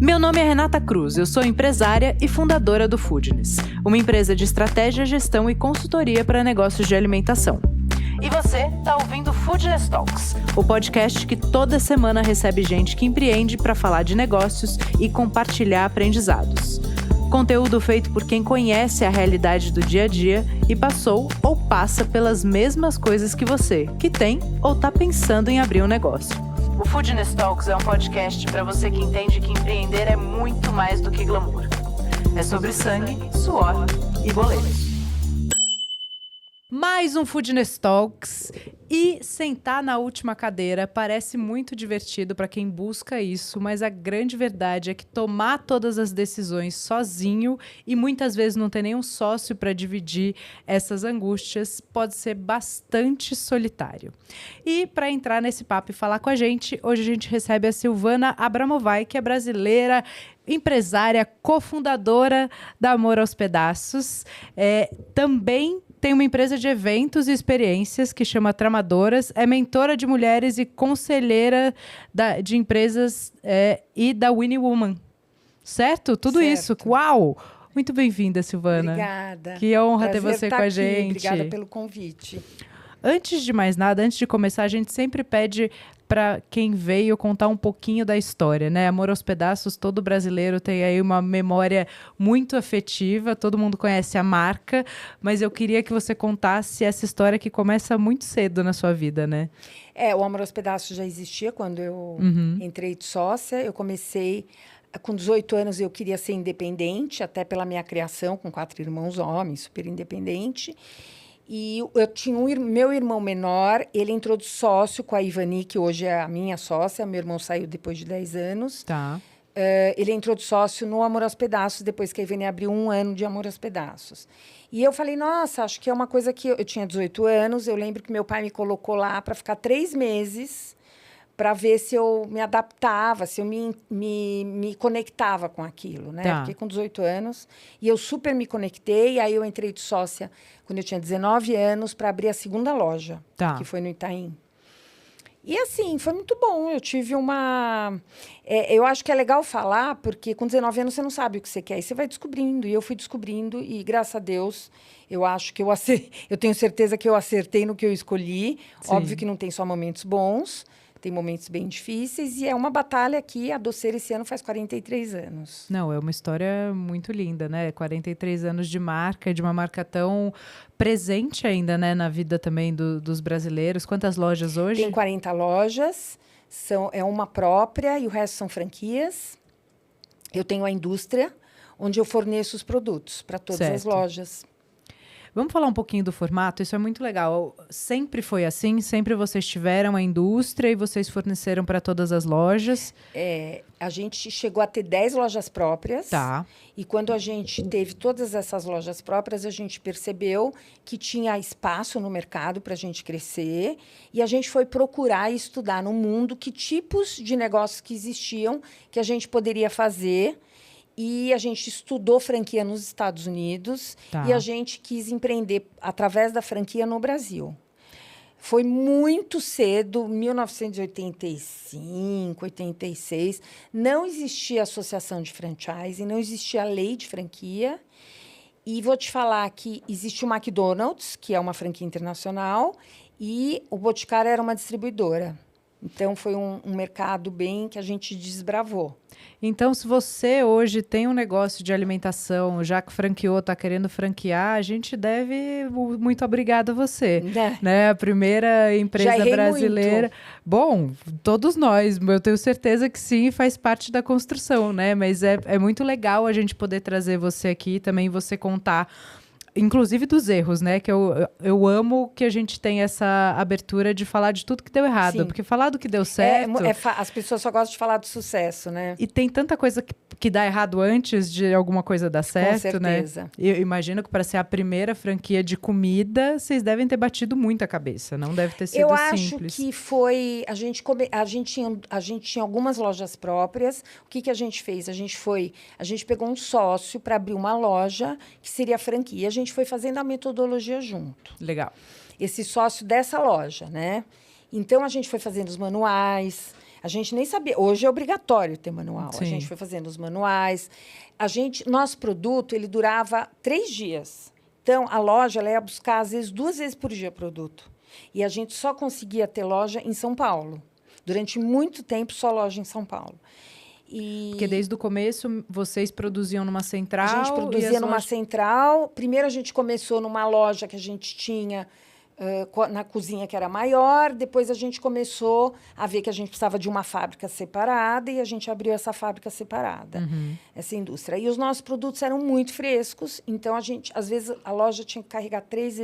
Meu nome é Renata Cruz, eu sou empresária e fundadora do Foodness, uma empresa de estratégia, gestão e consultoria para negócios de alimentação. E você está ouvindo Foodness Talks, o podcast que toda semana recebe gente que empreende para falar de negócios e compartilhar aprendizados. Conteúdo feito por quem conhece a realidade do dia a dia e passou ou passa pelas mesmas coisas que você, que tem ou está pensando em abrir um negócio. O Foodness Talks é um podcast para você que entende que empreender é muito mais do que glamour. É sobre sangue, suor e boletos. Mais um Foodness Talks e sentar na última cadeira parece muito divertido para quem busca isso, mas a grande verdade é que tomar todas as decisões sozinho e muitas vezes não ter nenhum sócio para dividir essas angústias pode ser bastante solitário. E para entrar nesse papo e falar com a gente, hoje a gente recebe a Silvana Abramovay, que é brasileira, empresária, cofundadora da Amor aos Pedaços. Também tem uma empresa de eventos e experiências que chama Tramadoras, é mentora de mulheres e conselheira de empresas e da Winnie Woman. Certo? Tudo certo. Isso. Uau! Muito bem-vinda, Silvana. Obrigada. Que honra ter Prazer você estar com a aqui. gente. Obrigada pelo convite. Antes de mais nada, antes de começar, a gente sempre pede para quem veio contar um pouquinho da história, né? Amor aos Pedaços, todo brasileiro tem aí uma memória muito afetiva, todo mundo conhece a marca, mas eu queria que você contasse essa história que começa muito cedo na sua vida, né? O Amor aos Pedaços já existia quando eu entrei de sócia. Eu comecei com 18 anos, eu queria ser independente, até pela minha criação, com 4 irmãos homens, super independente. E eu tinha meu irmão menor, ele entrou de sócio com a Ivani, que hoje é a minha sócia. Meu irmão saiu depois de 10 anos. Tá. Ele entrou de sócio no Amor aos Pedaços, depois que a Ivani abriu 1 ano de Amor aos Pedaços. E eu falei, nossa, acho que é uma coisa que... Eu tinha 18 anos, eu lembro que meu pai me colocou lá para ficar 3 meses, para ver se eu me adaptava, se eu me conectava com aquilo, né? Tá. Fiquei com 18 anos e eu super me conectei. Aí eu entrei de sócia quando eu tinha 19 anos para abrir a segunda loja, Tá. que foi no Itaim. E assim, foi muito bom. Eu tive uma... eu acho que é legal falar, porque com 19 anos você não sabe o que você quer. E você vai descobrindo. E eu fui descobrindo. E, graças a Deus, eu acho que eu tenho certeza que eu acertei no que eu escolhi. Sim. Óbvio que não tem só momentos bons. Tem momentos bem difíceis. E é uma batalha que a Doceira esse ano faz 43 anos. Não, é uma história muito linda, né? 43 anos de marca, de uma marca tão presente ainda, né? Na vida também dos brasileiros. Quantas lojas hoje? Tem 40 lojas. É uma própria e o resto são franquias. Eu tenho a indústria, onde eu forneço os produtos para todas as Certo. lojas. Vamos falar um pouquinho do formato? Isso é muito legal. Sempre foi assim? Sempre vocês tiveram a indústria e vocês forneceram para todas as lojas? A gente chegou a ter 10 lojas próprias. Tá. E quando a gente teve todas essas lojas próprias, a gente percebeu que tinha espaço no mercado para a gente crescer. E a gente foi procurar e estudar no mundo que tipos de negócios que existiam que a gente poderia fazer. E a gente estudou franquia nos Estados Unidos. Tá. E a gente quis empreender através da franquia no Brasil. Foi muito cedo, 1985, 86. Não existia associação de franchise, não existia lei de franquia. E vou te falar que existe o McDonald's, que é uma franquia internacional, e o Boticário era uma distribuidora. Então, foi um mercado bem que a gente desbravou. Então, se você hoje tem um negócio de alimentação, já que franqueou, está querendo franquear, a gente deve muito obrigada a você. Né? A primeira empresa brasileira. Muito. Bom, todos nós, eu tenho certeza que sim, faz parte da construção, né? Mas é muito legal a gente poder trazer você aqui, também você contar, inclusive dos erros, né? Que eu amo que a gente tem essa abertura de falar de tudo que deu errado. Sim. Porque falar do que deu certo... As pessoas só gostam de falar do sucesso, né? E tem tanta coisa que dá errado antes de alguma coisa dar certo, né? Com certeza. Eu imagino que para ser a primeira franquia de comida, vocês devem ter batido muita cabeça. Não deve ter sido Eu simples. acho que foi... A gente tinha algumas lojas próprias. O que a gente fez? A gente pegou um sócio para abrir uma loja que seria franquia. A gente foi fazendo a metodologia junto. Legal. Esse sócio dessa loja, né? Então, a gente foi fazendo os manuais, A gente nem sabia. Hoje é obrigatório ter manual. Sim. A gente foi fazendo os manuais. Nosso produto, ele durava 3 dias. Então, a loja ela ia buscar, às vezes, 2 vezes por dia produto. E a gente só conseguia ter loja em São Paulo. Durante muito tempo, só loja em São Paulo. Porque desde o começo, vocês produziam numa central? A gente produzia numa central. Primeiro, a gente começou numa loja que a gente tinha na cozinha, que era maior. Depois, a gente começou a ver que a gente precisava de uma fábrica separada e a gente abriu essa fábrica separada, essa indústria. E os nossos produtos eram muito frescos. Então, às vezes, a loja tinha que carregar 2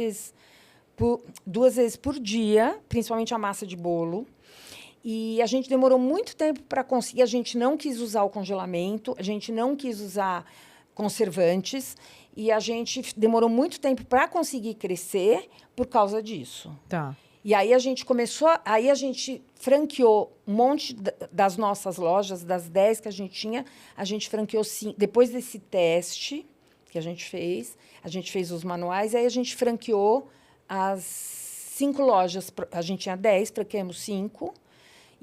vezes por dia, principalmente a massa de bolo. E a gente demorou muito tempo para conseguir. A gente não quis usar o congelamento, a gente não quis usar conservantes. E a gente demorou muito tempo para conseguir crescer por causa disso. Tá. E aí a gente franqueou um monte das nossas lojas, das 10 que a gente tinha, a gente franqueou 5. Depois desse teste que a gente fez os manuais, aí a gente franqueou as 5 lojas. A gente tinha 10, franqueamos 5.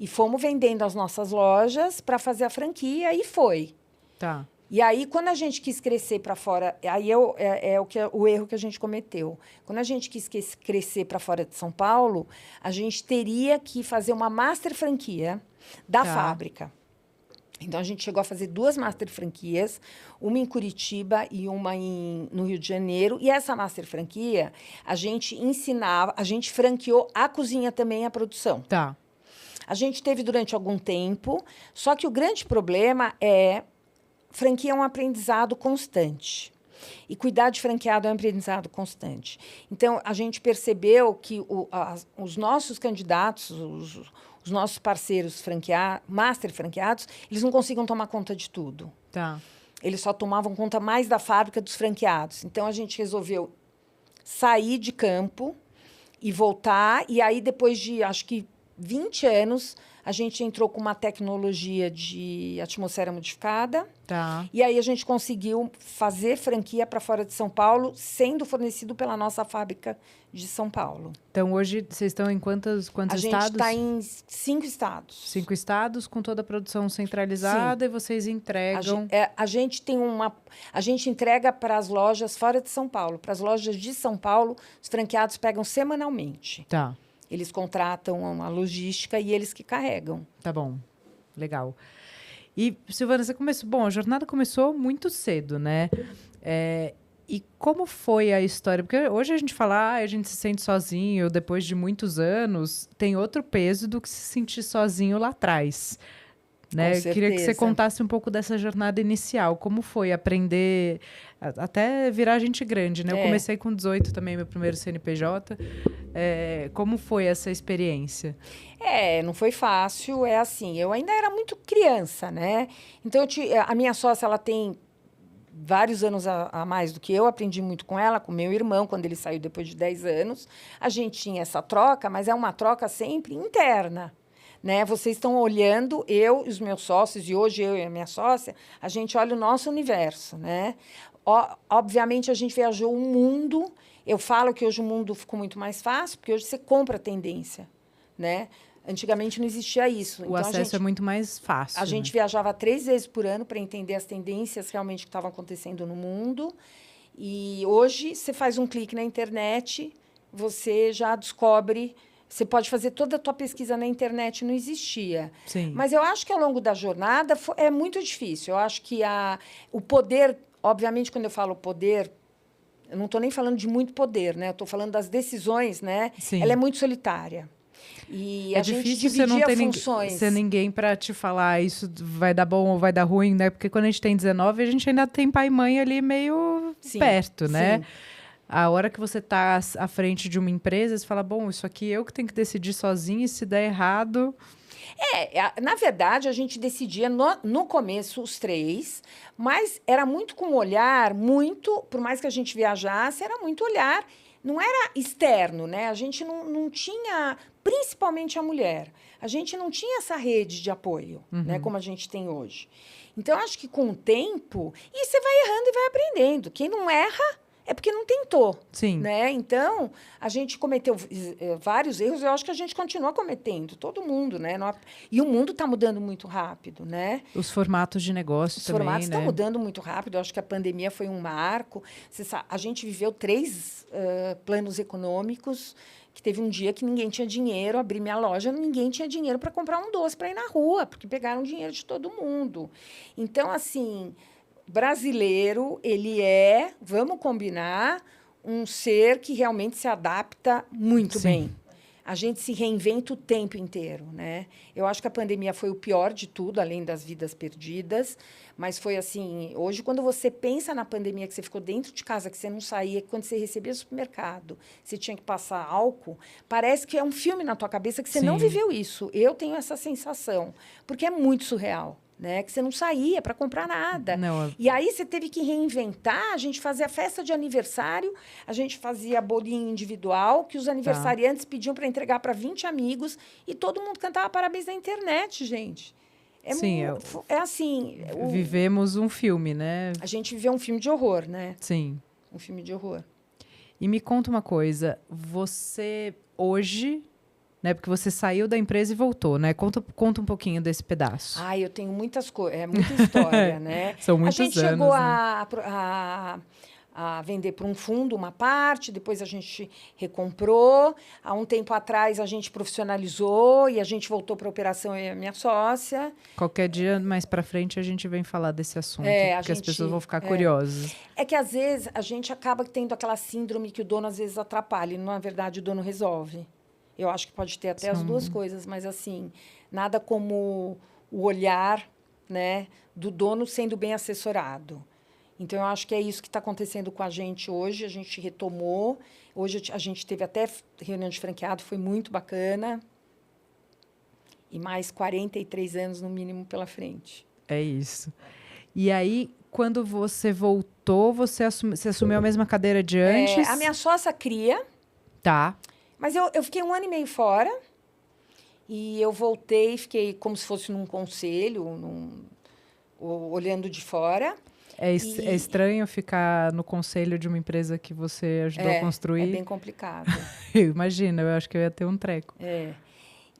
E fomos vendendo as nossas lojas para fazer a franquia e foi. Tá. E aí, quando a gente quis crescer para fora, aí o erro que a gente cometeu. Quando a gente quis crescer para fora de São Paulo, a gente teria que fazer uma master franquia da fábrica. Então, a gente chegou a fazer 2 master franquias, uma em Curitiba e uma no Rio de Janeiro. E essa master franquia, a gente franqueou a cozinha também, a produção. Tá. A gente teve durante algum tempo, só que o grande problema franquia é um aprendizado constante. E cuidar de franqueado é um aprendizado constante. Então, a gente percebeu que os nossos candidatos, os nossos parceiros master franqueados, eles não conseguiam tomar conta de tudo. Tá. Eles só tomavam conta mais da fábrica dos franqueados. Então, a gente resolveu sair de campo e voltar. E aí, depois de, acho que, 20 anos, a gente entrou com uma tecnologia de atmosfera modificada. Tá. E aí a gente conseguiu fazer franquia para fora de São Paulo, sendo fornecido pela nossa fábrica de São Paulo. Então, hoje, vocês estão em quantos estados? A gente está em 5 estados. 5 estados, com toda a produção centralizada. Sim. E vocês entregam... A gente entrega para as lojas fora de São Paulo. Para as lojas de São Paulo, os franqueados pegam semanalmente. Tá. Eles contratam uma logística e eles que carregam. Tá bom. Legal. E, Silvana, a jornada começou muito cedo, né? E como foi a história? Porque hoje a gente fala, a gente se sente sozinho depois de muitos anos. Tem outro peso do que se sentir sozinho lá atrás. Né? Com certeza. Queria que você contasse um pouco dessa jornada inicial. Como foi aprender, até virar gente grande, né? Eu comecei com 18 também, meu primeiro CNPJ. Como foi essa experiência? Não foi fácil. Eu ainda era muito criança, né? Então, a minha sócia, ela tem vários anos a mais do que eu. Aprendi muito com ela, com meu irmão, quando ele saiu depois de 10 anos. A gente tinha essa troca, mas é uma troca sempre interna. Né? Vocês estão olhando, eu e os meus sócios, e hoje eu e a minha sócia, a gente olha o nosso universo. Né? Obviamente, a gente viajou o mundo. Eu falo que hoje o mundo ficou muito mais fácil, porque hoje você compra a tendência. Né? Antigamente não existia isso. O acesso é muito mais fácil. A gente viajava 3 vezes por ano para entender as tendências realmente que estavam acontecendo no mundo. E hoje, você faz um clique na internet, você já descobre... Você pode fazer toda a tua pesquisa na internet, não existia. Sim. Mas eu acho que ao longo da jornada é muito difícil. Eu acho que o poder, obviamente, quando eu falo poder, eu não estou nem falando de muito poder, né? Eu estou falando das decisões, né? Sim. Ela é muito solitária. E a gente dividia você não ter funções. Ser ninguém para te falar isso vai dar bom ou vai dar ruim, né? Porque quando a gente tem 19, a gente ainda tem pai e mãe ali meio perto, né? Sim. A hora que você está à frente de uma empresa, você fala, bom, isso aqui eu que tenho que decidir sozinho, e se der errado... Na verdade, a gente decidia no começo os 3, mas era muito com olhar, por mais que a gente viajasse, era muito olhar, não era externo, né? A gente não tinha, principalmente a mulher, a gente não tinha essa rede de apoio, né, como a gente tem hoje. Então, acho que com o tempo, e você vai errando e vai aprendendo. Quem não erra... é porque não tentou. Sim. Né? Então, a gente cometeu vários erros, eu acho que a gente continua cometendo, todo mundo, né? E o mundo está mudando muito rápido, né? Os formatos de negócio também, Os formatos estão né? mudando muito rápido, eu acho que a pandemia foi um marco. A gente viveu 3 planos econômicos, que teve um dia que ninguém tinha dinheiro, abri minha loja, ninguém tinha dinheiro para comprar um doce para ir na rua, porque pegaram dinheiro de todo mundo. Então, assim, brasileiro, ele vamos combinar, um ser que realmente se adapta muito bem. A gente se reinventa o tempo inteiro, né? Eu acho que a pandemia foi o pior de tudo, além das vidas perdidas. Mas foi assim, hoje, quando você pensa na pandemia, que você ficou dentro de casa, que você não saía, que quando você recebia do supermercado, você tinha que passar álcool, parece que é um filme na tua cabeça que você não viveu isso. Eu tenho essa sensação, porque é muito surreal. Né? Que você não saía para comprar nada. Não. E aí você teve que reinventar. A gente fazia festa de aniversário, a gente fazia bolinho individual, que os aniversariantes pediam para entregar para 20 amigos, e todo mundo cantava parabéns na internet, gente. É assim... Vivemos um filme, né? A gente viveu um filme de horror, né? Sim. Um filme de horror. E me conta uma coisa, você hoje... Né, porque você saiu da empresa e voltou, né? Conta um pouquinho desse pedaço. Eu tenho muitas coisas, muita história, né? São muitos anos. A gente chegou né? a vender para um fundo uma parte, depois a gente recompou. Há um tempo atrás a gente profissionalizou e a gente voltou para a operação, eu e a minha sócia. Qualquer dia mais para frente a gente vem falar desse assunto, porque as pessoas vão ficar curiosas. É que às vezes a gente acaba tendo aquela síndrome que o dono às vezes atrapalha, e na verdade o dono resolve. Eu acho que pode ter até as duas coisas, mas assim, nada como o olhar, né, do dono sendo bem assessorado. Então, eu acho que é isso que está acontecendo com a gente hoje. A gente retomou. Hoje a gente teve até reunião de franqueado, foi muito bacana. E mais 43 anos, no mínimo, pela frente. É isso. E aí, quando você voltou, você assumiu a mesma cadeira de antes? A minha sócia cria. Tá. Mas eu fiquei 1 ano e meio fora. E eu voltei, fiquei como se fosse num conselho, olhando de fora. É estranho ficar no conselho de uma empresa que você ajudou a construir? É bem complicado. Imagina, eu acho que eu ia ter um treco.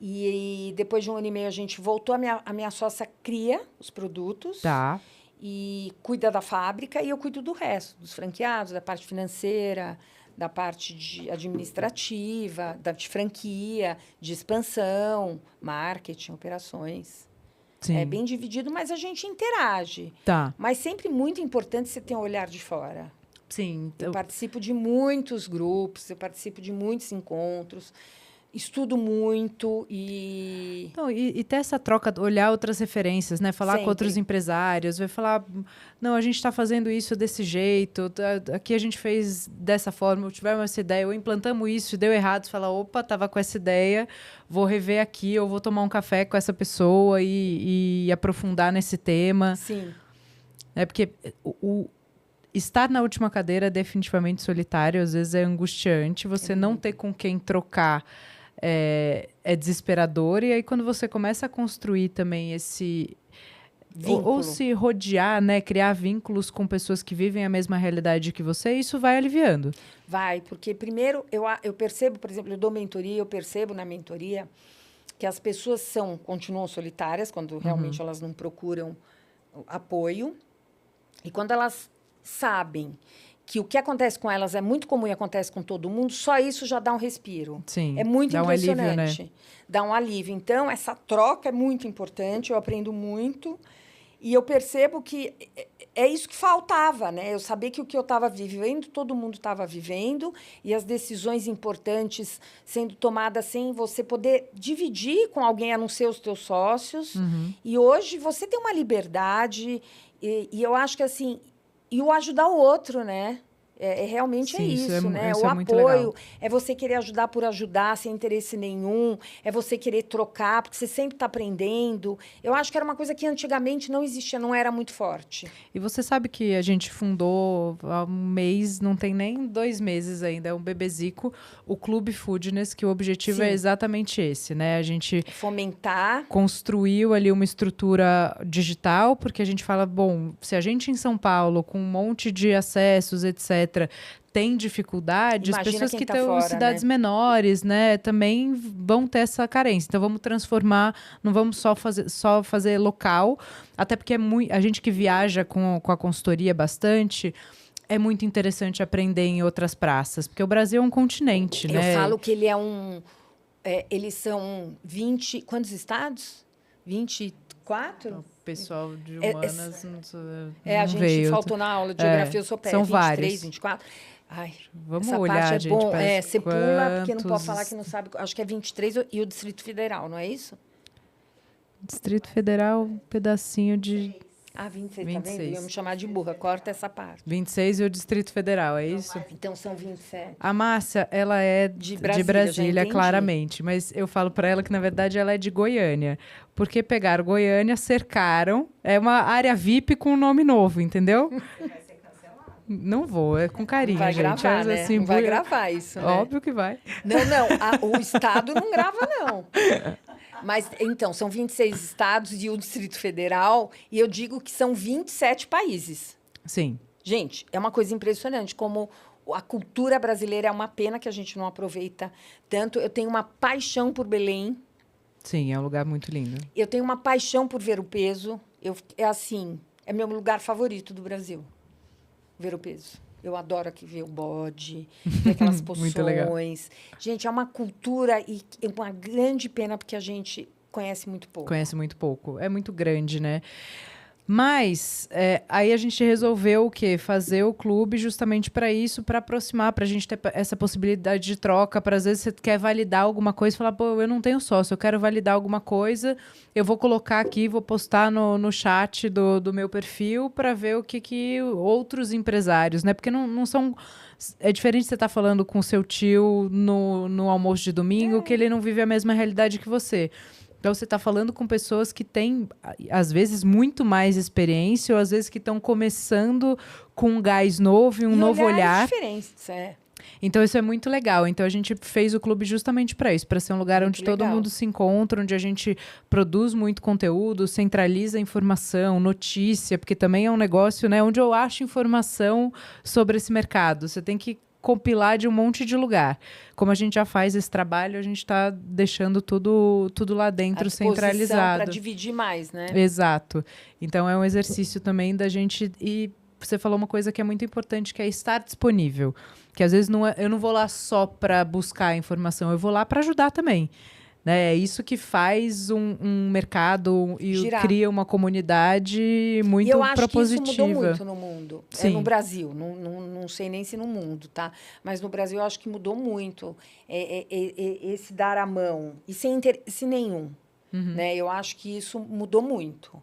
E depois de 1 ano e meio a gente voltou, a minha sócia cria os produtos. Tá. E cuida da fábrica e eu cuido do resto, dos franqueados, da parte financeira, da parte administrativa, de franquia, de expansão, marketing, operações. Sim. É bem dividido, mas a gente interage. Tá. Mas sempre muito importante você ter um olhar de fora. Sim. Eu participo de muitos grupos, eu participo de muitos encontros, estudo muito e... Não, e ter essa troca, olhar outras referências, né? Falar com outros empresários, vai falar, não, a gente está fazendo isso desse jeito, aqui a gente fez dessa forma, tivemos essa ideia, ou implantamos isso, deu errado, você fala, opa, estava com essa ideia, vou rever aqui, ou vou tomar um café com essa pessoa e aprofundar nesse tema. Sim. É porque estar na última cadeira é definitivamente solitário, às vezes é angustiante, você não ter com quem trocar é desesperador, e aí quando você começa a construir também esse... Ou se rodear, né, criar vínculos com pessoas que vivem a mesma realidade que você, isso vai aliviando. Vai, porque primeiro eu percebo, por exemplo, eu dou mentoria, eu percebo na mentoria que as pessoas continuam solitárias quando realmente elas não procuram apoio, e quando elas sabem que o que acontece com elas é muito comum e acontece com todo mundo, só isso já dá um respiro. Sim, é muito impressionante. Um alívio, né? Dá um alívio. Então, essa troca é muito importante, eu aprendo muito. E eu percebo que é isso que faltava, né? Eu sabia que o que eu estava vivendo, todo mundo estava vivendo, e as decisões importantes sendo tomadas sem você poder dividir com alguém, a não ser os teus sócios. E hoje você tem uma liberdade, e eu acho que assim... E o ajudar o outro, né? Realmente Sim, isso, né? Isso o apoio é você querer ajudar por ajudar, sem interesse nenhum. É você querer trocar, porque você sempre está aprendendo. Eu acho que era uma coisa que antigamente não existia, não era muito forte. E você sabe que a gente fundou há um mês, não tem nem 2 meses ainda, é um bebezico, o Clube Foodness, que o objetivo é exatamente esse, né? A gente... fomentar. Construiu ali uma estrutura digital, porque a gente fala, bom, se a gente em São Paulo, com um monte de acessos, etc., etc., tem dificuldade, as pessoas que estão em cidades menores, né, também vão ter essa carência. Então, vamos transformar, não vamos só fazer local, até porque a gente que viaja com a consultoria bastante, é muito interessante aprender em outras praças, porque o Brasil é um continente, né? Eu falo que ele é eles são 20... Quantos estados? 24? O pessoal de humanas a gente veio. Faltou na aula de geografia, eu sou péssima. São 23, vários. 24. Ai, vamos essa olhar, parte gente. Bom. Você pula, porque não pode falar que não sabe. Acho que é 23 e o Distrito Federal, não é isso? Distrito Federal, um pedacinho de... 26, 26. Tá vendo? Eu ia me chamar de burra, corta essa parte. 26 e o Distrito Federal, é isso? Então são 27. A Márcia, ela é de Brasília claramente, mas eu falo para ela que, na verdade, ela é de Goiânia, porque pegaram Goiânia, cercaram, é uma área VIP com um nome novo, entendeu? Vai ser cancelado. Não vou, é com carinho, vai gente. Gravar, né? Assim, não vai gravar isso, né? Óbvio que vai. Não, o Estado não grava, não. Mas, então, são 26 estados e o Distrito Federal, e eu digo que são 27 países. Sim. Gente, é uma coisa impressionante como a cultura brasileira é uma pena que a gente não aproveita tanto. Eu tenho uma paixão por Belém. Sim, é um lugar muito lindo. Eu tenho uma paixão por Ver o Peso. É meu lugar favorito do Brasil, Ver o Peso. Eu adoro aqui ver o bode, ver aquelas poções. Gente, é uma cultura e é uma grande pena porque a gente conhece muito pouco. Conhece muito pouco. É muito grande, né? Mas aí a gente resolveu o quê? Fazer o clube justamente para isso, para aproximar, para a gente ter essa possibilidade de troca. Para às vezes você quer validar alguma coisa e falar, pô, eu não tenho sócio, eu quero validar alguma coisa, eu vou colocar aqui, vou postar no chat do meu perfil para ver o que outros empresários, né? Porque não são... É diferente você estar falando com o seu tio no almoço de domingo, que ele não vive a mesma realidade que você. Então, você está falando com pessoas que têm, às vezes, muito mais experiência, ou às vezes que estão começando com um gás novo e um novo olhar. Diferentes, Então, isso é muito legal. Então, a gente fez o clube justamente para isso, para ser um lugar onde todo mundo se encontra, onde a gente produz muito conteúdo, centraliza informação, notícia, porque também é um negócio, né, onde eu acho informação sobre esse mercado. Você tem que compilar de um monte de lugar. Como a gente já faz esse trabalho, a gente está deixando tudo lá dentro centralizado. Para dividir mais, né? Exato. Então, é um exercício também da gente... E você falou uma coisa que é muito importante, que é estar disponível. Que às vezes eu não vou lá só para buscar informação, eu vou lá para ajudar também. Né? É isso que faz um mercado e girar. Cria uma comunidade muito propositiva. Que isso mudou muito no mundo. Sim. No Brasil, não sei nem se no mundo, tá? Mas no Brasil eu acho que mudou muito esse dar a mão e sem interesse nenhum. Uhum. Né? Eu acho que isso mudou muito.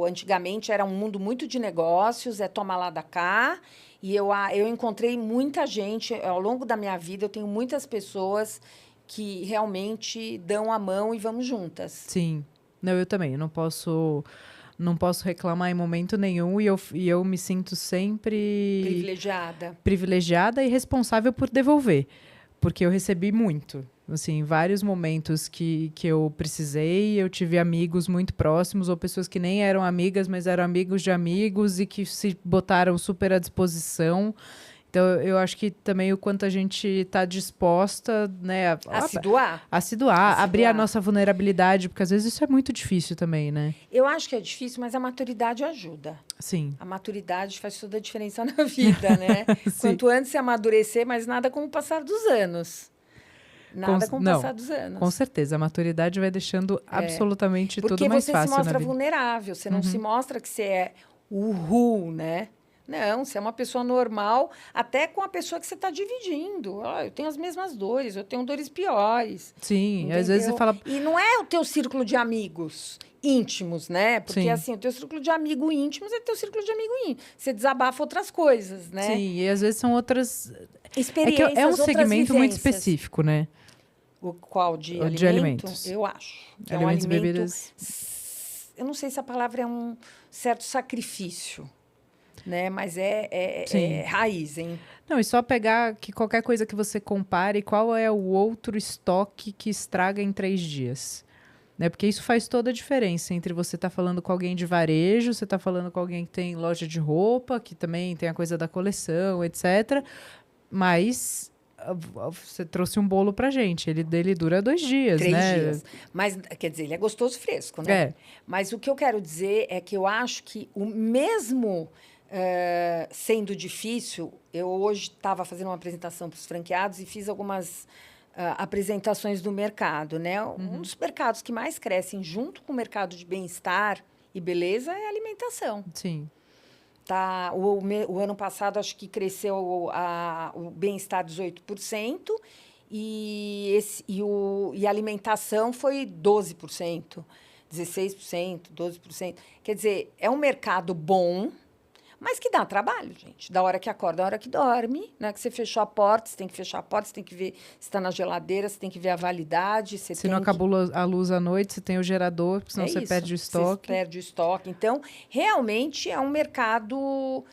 Antigamente era um mundo muito de negócios, toma lá da cá, e eu encontrei muita gente ao longo da minha vida, eu tenho muitas pessoas que realmente dão a mão e vamos juntas. Sim. Não, eu também. Eu não posso reclamar em momento nenhum e eu me sinto sempre... Privilegiada e responsável por devolver. Porque eu recebi muito. Assim, em vários momentos que eu precisei, eu tive amigos muito próximos ou pessoas que nem eram amigas, mas eram amigos de amigos e que se botaram super à disposição. Então, eu acho que também o quanto a gente está disposta, né, a se doar, abrir a nossa vulnerabilidade, porque às vezes isso é muito difícil também, né? Eu acho que é difícil, mas a maturidade ajuda. Sim. A maturidade faz toda a diferença na vida, né? Quanto antes se amadurecer, mas nada como o passar dos anos. Nada como o passar dos anos. Com certeza, a maturidade vai deixando absolutamente tudo mais fácil. Porque você se mostra vulnerável, você não se mostra que você é né? Não, você é uma pessoa normal, até com a pessoa que você está dividindo. Eu tenho as mesmas dores, eu tenho dores piores. Sim, entendeu? às vezes você fala... E não é o teu círculo de amigos íntimos, né? Porque, Sim. assim, o teu círculo de amigo íntimos é teu círculo de amigo íntimo. Você desabafa outras coisas, né? Sim, e às vezes são outras... Experiências, é um segmento vivências. muito específico, né? O qual? De alimentos? Eu acho. Alimentos e bebidas. Eu não sei se a palavra é um certo sacrifício, né? Mas é raiz, hein? Não, e só pegar que qualquer coisa que você compare, qual é o outro estoque que estraga em 3 dias? né? Porque isso faz toda a diferença entre você estar falando com alguém de varejo, você está falando com alguém que tem loja de roupa, que também tem a coisa da coleção, etc. Mas você trouxe um bolo pra gente. Ele dura 2 dias, 3 né? dias. Mas, quer dizer, ele é gostoso fresco, né? É. Mas o que eu quero dizer é que eu acho que o mesmo sendo difícil, eu hoje estava fazendo uma apresentação para os franqueados e fiz algumas apresentações do mercado, né? Um dos mercados que mais crescem junto com o mercado de bem-estar e beleza é a alimentação. Sim. Tá, o ano passado, acho que cresceu o bem-estar 18% e a alimentação foi 12%, 16%, 12%. Quer dizer, é um mercado bom, mas que dá trabalho, gente. Da hora que acorda, da hora que dorme, né? Que você fechou a porta, você tem que fechar a porta, você tem que ver se está na geladeira, você tem que ver a validade. Se não acabou a luz à noite, você tem o gerador, porque senão você perde o estoque. Você perde o estoque. Então, realmente é um mercado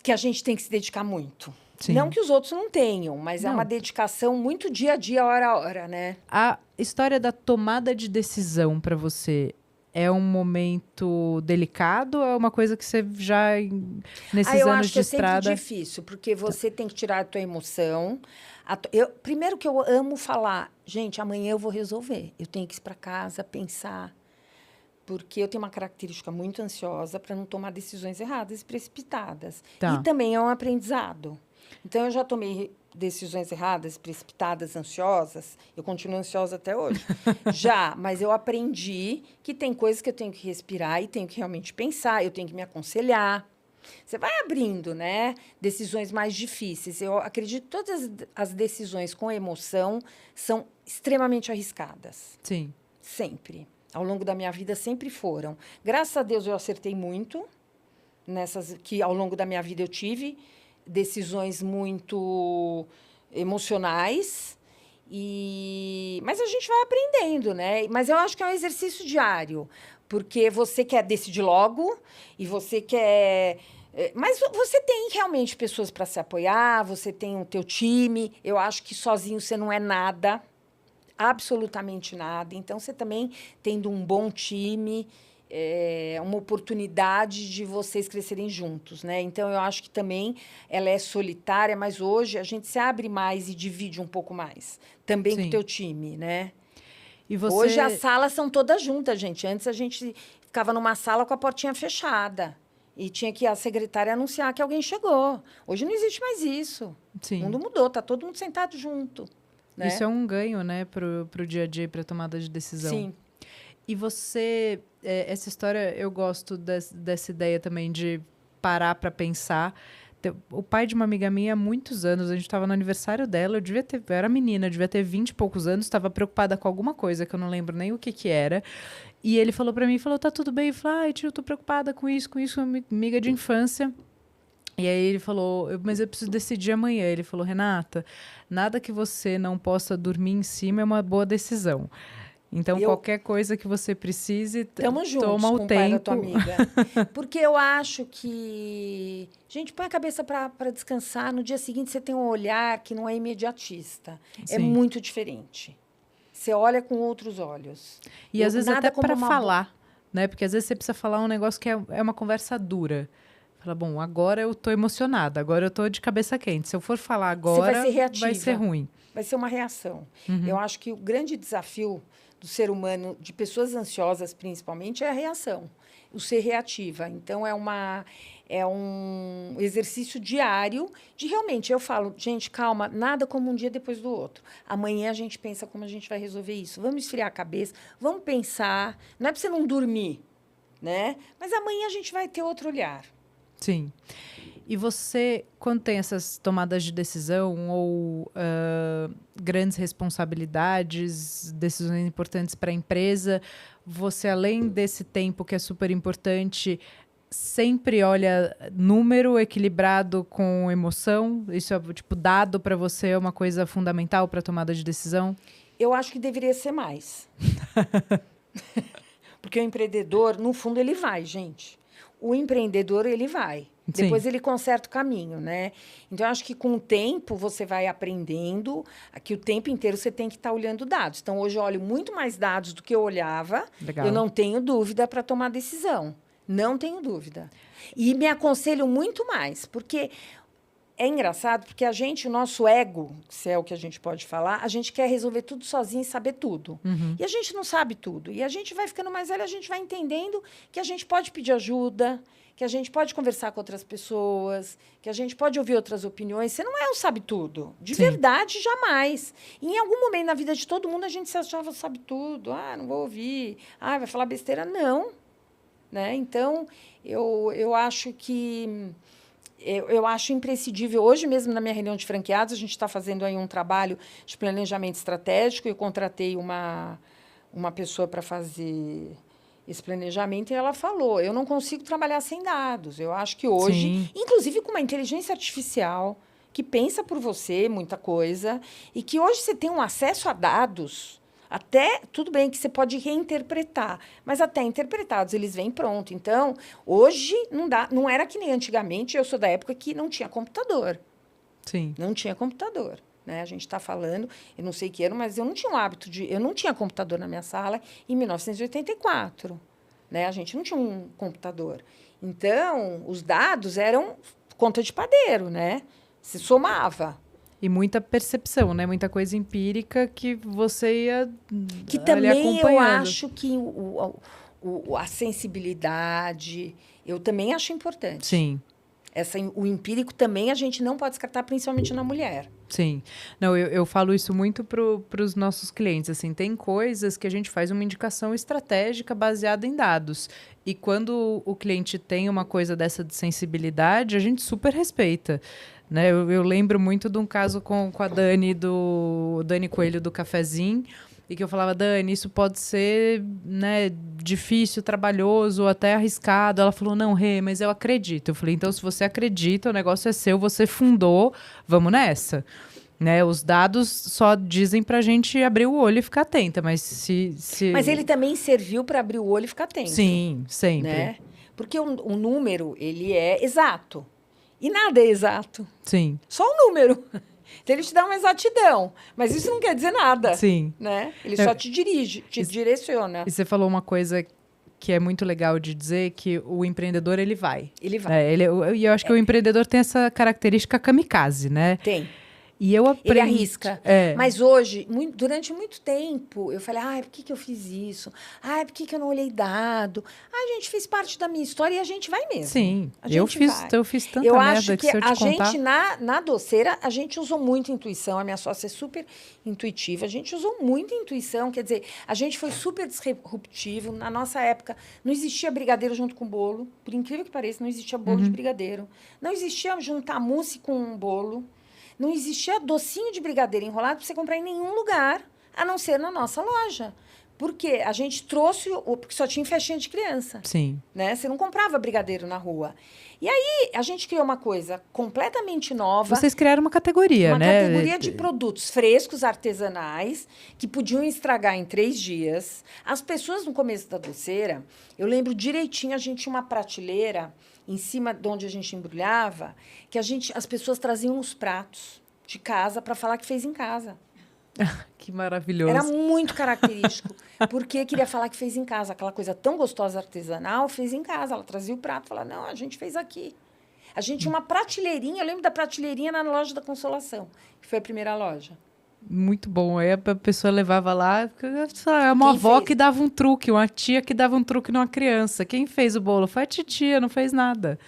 que a gente tem que se dedicar muito. Sim. Não que os outros não tenham, mas é uma dedicação muito dia a dia, hora a hora, né? A história da tomada de decisão para você é um momento delicado ou é uma coisa que você já, nesses anos de estrada... Eu acho que é sempre difícil, porque você tem que tirar a tua emoção. Primeiro que eu amo falar, gente, amanhã eu vou resolver. Eu tenho que ir para casa, pensar. Porque eu tenho uma característica muito ansiosa para não tomar decisões erradas e precipitadas. Tá. E também é um aprendizado. Então, eu já tomei decisões erradas, precipitadas, ansiosas. Eu continuo ansiosa até hoje. Já, mas eu aprendi que tem coisas que eu tenho que respirar e tenho que realmente pensar, eu tenho que me aconselhar. Você vai abrindo, né? Decisões mais difíceis. Eu acredito que todas as decisões com emoção são extremamente arriscadas. Sim. Sempre. Ao longo da minha vida, sempre foram. Graças a Deus, eu acertei muito nessas que, ao longo da minha vida, eu tive decisões muito emocionais, mas a gente vai aprendendo, né? Mas eu acho que é um exercício diário, porque você quer decidir logo e você quer... Mas você tem realmente pessoas para se apoiar, você tem o teu time. Eu acho que sozinho você não é nada, absolutamente nada. Então, você também, tendo um bom time... uma oportunidade de vocês crescerem juntos, né? Então, eu acho que também ela é solitária, mas hoje a gente se abre mais e divide um pouco mais. Também com o teu time, né? E você... Hoje as salas são todas juntas, gente. Antes a gente ficava numa sala com a portinha fechada. E tinha que a secretária anunciar que alguém chegou. Hoje não existe mais isso. Sim. O mundo mudou, tá todo mundo sentado junto. Né? Isso é um ganho, né? Pro dia a dia, para tomada de decisão. Sim. E você... essa história, eu gosto dessa ideia também de parar para pensar. O pai de uma amiga minha, há muitos anos, a gente estava no aniversário dela, eu era menina, devia ter 20 e poucos anos, estava preocupada com alguma coisa, que eu não lembro nem o que era. E ele falou para mim, tá tudo bem? Eu falei, ai, tio, eu tô preocupada com isso, amiga de infância. E aí ele falou, mas eu preciso decidir amanhã. Ele falou, Renata, nada que você não possa dormir em cima é uma boa decisão. Então, qualquer coisa que você precise, toma o tempo. Pai da tua amiga. Porque eu acho que... Gente, põe a cabeça para descansar. No dia seguinte, você tem um olhar que não é imediatista. Sim. É muito diferente. Você olha com outros olhos. E, às vezes, até para falar, né? Porque, às vezes, você precisa falar um negócio que é uma conversa dura. Fala, bom, agora eu tô emocionada, agora eu tô de cabeça quente. Se eu for falar agora, você vai ser reativa. Vai ser ruim. Vai ser uma reação. Eu acho que o grande desafio do ser humano, de pessoas ansiosas principalmente, é a reação, o ser reativa. Então, é um exercício diário de realmente, eu falo, gente, calma, nada como um dia depois do outro. Amanhã a gente pensa como a gente vai resolver isso. Vamos esfriar a cabeça, vamos pensar. Não é para você não dormir, né? Mas amanhã a gente vai ter outro olhar. Sim. E você, quando tem essas tomadas de decisão ou grandes responsabilidades, decisões importantes para a empresa, você, além desse tempo que é super importante, sempre olha número equilibrado com emoção? Isso é, tipo, dado para você é uma coisa fundamental para a tomada de decisão? Eu acho que deveria ser mais. Porque o empreendedor, no fundo, ele vai, gente. O empreendedor, ele vai. Depois ele conserta o caminho, né? Então, eu acho que com o tempo você vai aprendendo que o tempo inteiro você tem que estar olhando dados. Então, hoje eu olho muito mais dados do que eu olhava. Legal. Eu não tenho dúvida para tomar decisão. Não tenho dúvida. E me aconselho muito mais, porque é engraçado, porque o nosso ego, se é o que a gente pode falar, a gente quer resolver tudo sozinho e saber tudo. E a gente não sabe tudo. E a gente vai ficando mais velho, a gente vai entendendo que a gente pode pedir ajuda, que a gente pode conversar com outras pessoas, que a gente pode ouvir outras opiniões. Você não é um sabe-tudo. De verdade, jamais. E em algum momento na vida de todo mundo, a gente se achava sabe-tudo. Ah, não vou ouvir. Ah, vai falar besteira. Não. Né? Então, eu acho que... Eu acho imprescindível. Hoje mesmo, na minha reunião de franqueados, a gente está fazendo aí um trabalho de planejamento estratégico. Eu contratei uma pessoa para fazer esse planejamento e ela falou, eu não consigo trabalhar sem dados. Eu acho que hoje, inclusive com uma inteligência artificial, que pensa por você muita coisa, e que hoje você tem um acesso a dados, até, tudo bem que você pode reinterpretar, mas até interpretados, eles vêm pronto. Então, hoje, não era que nem antigamente, eu sou da época que não tinha computador. Sim. Não tinha computador. Né? A gente está falando, eu não sei que ano, mas eu não tinha o hábito eu não tinha computador na minha sala em 1984. Né? A gente não tinha um computador. Então, os dados eram conta de padeiro, né? Se somava. E muita percepção, né? Muita coisa empírica que você ia que também eu acho que a sensibilidade, eu também acho importante. Sim. O empírico também a gente não pode descartar, principalmente na mulher. Sim. Não, eu falo isso muito para os nossos clientes. Assim, tem coisas que a gente faz uma indicação estratégica baseada em dados. E quando o cliente tem uma coisa dessa de sensibilidade, a gente super respeita. Né? Eu lembro muito de um caso com a Dani Coelho do Cafezinho, e que eu falava, Dani, isso pode ser, né, difícil, trabalhoso, até arriscado. Ela falou, não, Rê, mas eu acredito. Eu falei, então, se você acredita, o negócio é seu, você fundou, vamos nessa. Né? Os dados só dizem pra gente abrir o olho e ficar atenta, mas se... Mas ele também serviu para abrir o olho e ficar atento. Sim, sempre. Né? Porque o número, ele é exato. E nada é exato. Sim. Só o número. Então, ele te dá uma exatidão. Mas isso não quer dizer nada. Sim. Né? Ele só te dirige, direciona. E você falou uma coisa que é muito legal de dizer, que o empreendedor, ele vai. Ele vai. E eu acho que o empreendedor tem essa característica kamikaze, né? Tem. E eu aprendi... Ele arrisca. Mas hoje, durante muito tempo, eu falei, por que eu fiz isso? Por que eu não olhei dado? Gente, fez parte da minha história e a gente vai mesmo. Sim, eu fiz tanta merda que se eu te contar... gente, na doceira, a gente usou muito intuição. A minha sócia é super intuitiva. A gente usou muito intuição. Quer dizer, a gente foi super disruptivo. Na nossa época, não existia brigadeiro junto com bolo. Por incrível que pareça, não existia bolo de brigadeiro. Não existia juntar mousse com um bolo. Não existia docinho de brigadeiro enrolado para você comprar em nenhum lugar, a não ser na nossa loja. Porque a gente trouxe... Porque só tinha festinha de criança. Sim. Né? Você não comprava brigadeiro na rua. E aí, a gente criou uma coisa completamente nova. Vocês criaram uma categoria, né? Uma categoria de produtos frescos, artesanais, que podiam estragar em 3 dias. As pessoas, no começo da doceira, eu lembro direitinho, a gente tinha uma prateleira em cima de onde a gente embrulhava, que as pessoas traziam os pratos de casa para falar que fez em casa. Que maravilhoso. Era muito característico, porque queria falar que fez em casa. Aquela coisa tão gostosa, artesanal, fez em casa. Ela trazia o prato e falava, não, a gente fez aqui. A gente tinha uma prateleirinha, eu lembro da prateleirinha na loja da Consolação, que foi a primeira loja. Muito bom. Aí a pessoa levava lá, é uma avó que dava um truque, uma tia que dava um truque numa criança. Quem fez o bolo? Foi a titia, não fez nada.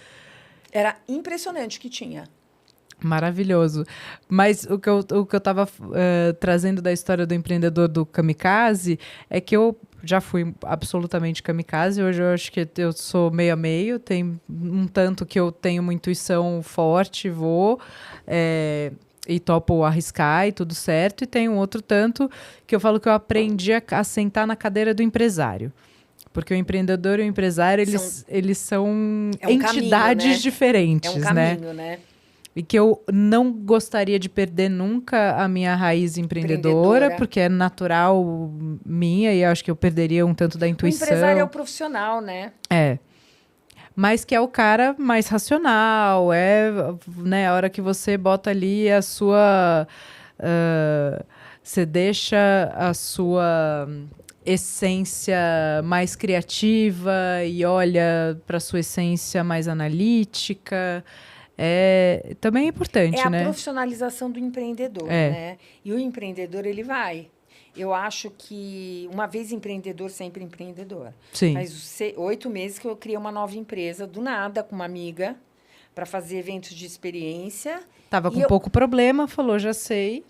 Era impressionante o que tinha. Maravilhoso. Mas o que eu estava trazendo da história do empreendedor do kamikaze é que eu já fui absolutamente kamikaze. Hoje eu acho que eu sou meio a meio. Tem um tanto que eu tenho uma intuição forte, vou... e topo arriscar e tudo certo. E tem um outro tanto que eu falo que eu aprendi a sentar na cadeira do empresário. Porque o empreendedor e o empresário, eles são entidades caminho, né? diferentes, um caminho, né? E que eu não gostaria de perder nunca a minha raiz empreendedora, porque é natural minha e eu acho que eu perderia um tanto da intuição. O empresário é o profissional, né? mas que é o cara mais racional, né, a hora que você bota ali a sua... você deixa a sua essência mais criativa e olha para a sua essência mais analítica. Também é importante, É a né? profissionalização do empreendedor, né? E o empreendedor, ele vai. Eu acho que uma vez empreendedor, sempre empreendedor. Sim. Faz 8 meses que eu criei uma nova empresa, do nada, com uma amiga, para fazer eventos de experiência. Tava com pouco problema, falou, já sei.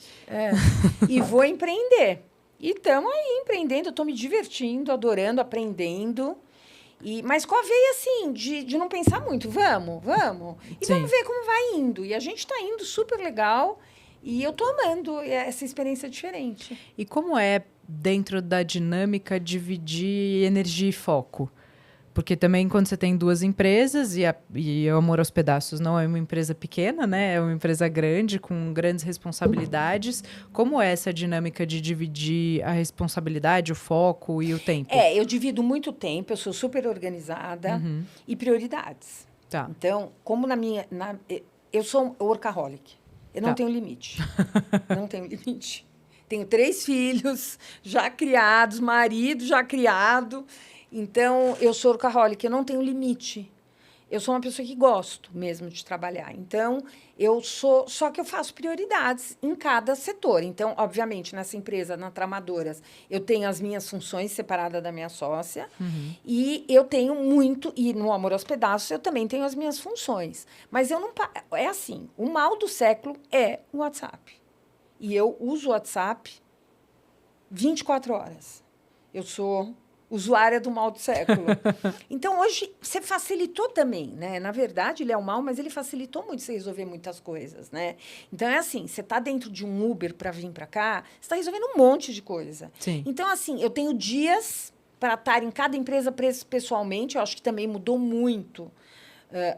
E vou empreender. E estamos aí empreendendo, eu estou me divertindo, adorando, aprendendo. Mas com a veia, assim, de não pensar muito. Vamos. E Sim. vamos ver como vai indo. E a gente está indo super legal. E eu estou amando essa experiência diferente. E como é, dentro da dinâmica, dividir energia e foco? Porque também, quando você tem 2 empresas, e o Amor aos Pedaços não é uma empresa pequena, né? É uma empresa grande, com grandes responsabilidades. Como é essa dinâmica de dividir a responsabilidade, o foco e o tempo? Eu divido muito tempo, eu sou super organizada e prioridades. Tá. Então, como eu sou workaholic, eu não tenho limite. Não tenho limite. Tenho 3 filhos já criados, marido já criado. Então, eu sou workaholic, eu não tenho limite. Eu sou uma pessoa que gosto mesmo de trabalhar. Então, só que eu faço prioridades em cada setor. Então, obviamente, nessa empresa, na Tramadoras, eu tenho as minhas funções separadas da minha sócia. E eu tenho muito... E no Amor aos Pedaços, eu também tenho as minhas funções. Mas eu não... É assim, o mal do século é o WhatsApp. E eu uso o WhatsApp 24 horas. Eu sou usuária do mal do século. Então, hoje, você facilitou também, né? Na verdade, ele é o mal, mas ele facilitou muito você resolver muitas coisas, né? Então, é assim, você está dentro de um Uber para vir para cá, você está resolvendo um monte de coisa. Sim. Então, assim, eu tenho dias para estar em cada empresa pessoalmente, eu acho que também mudou muito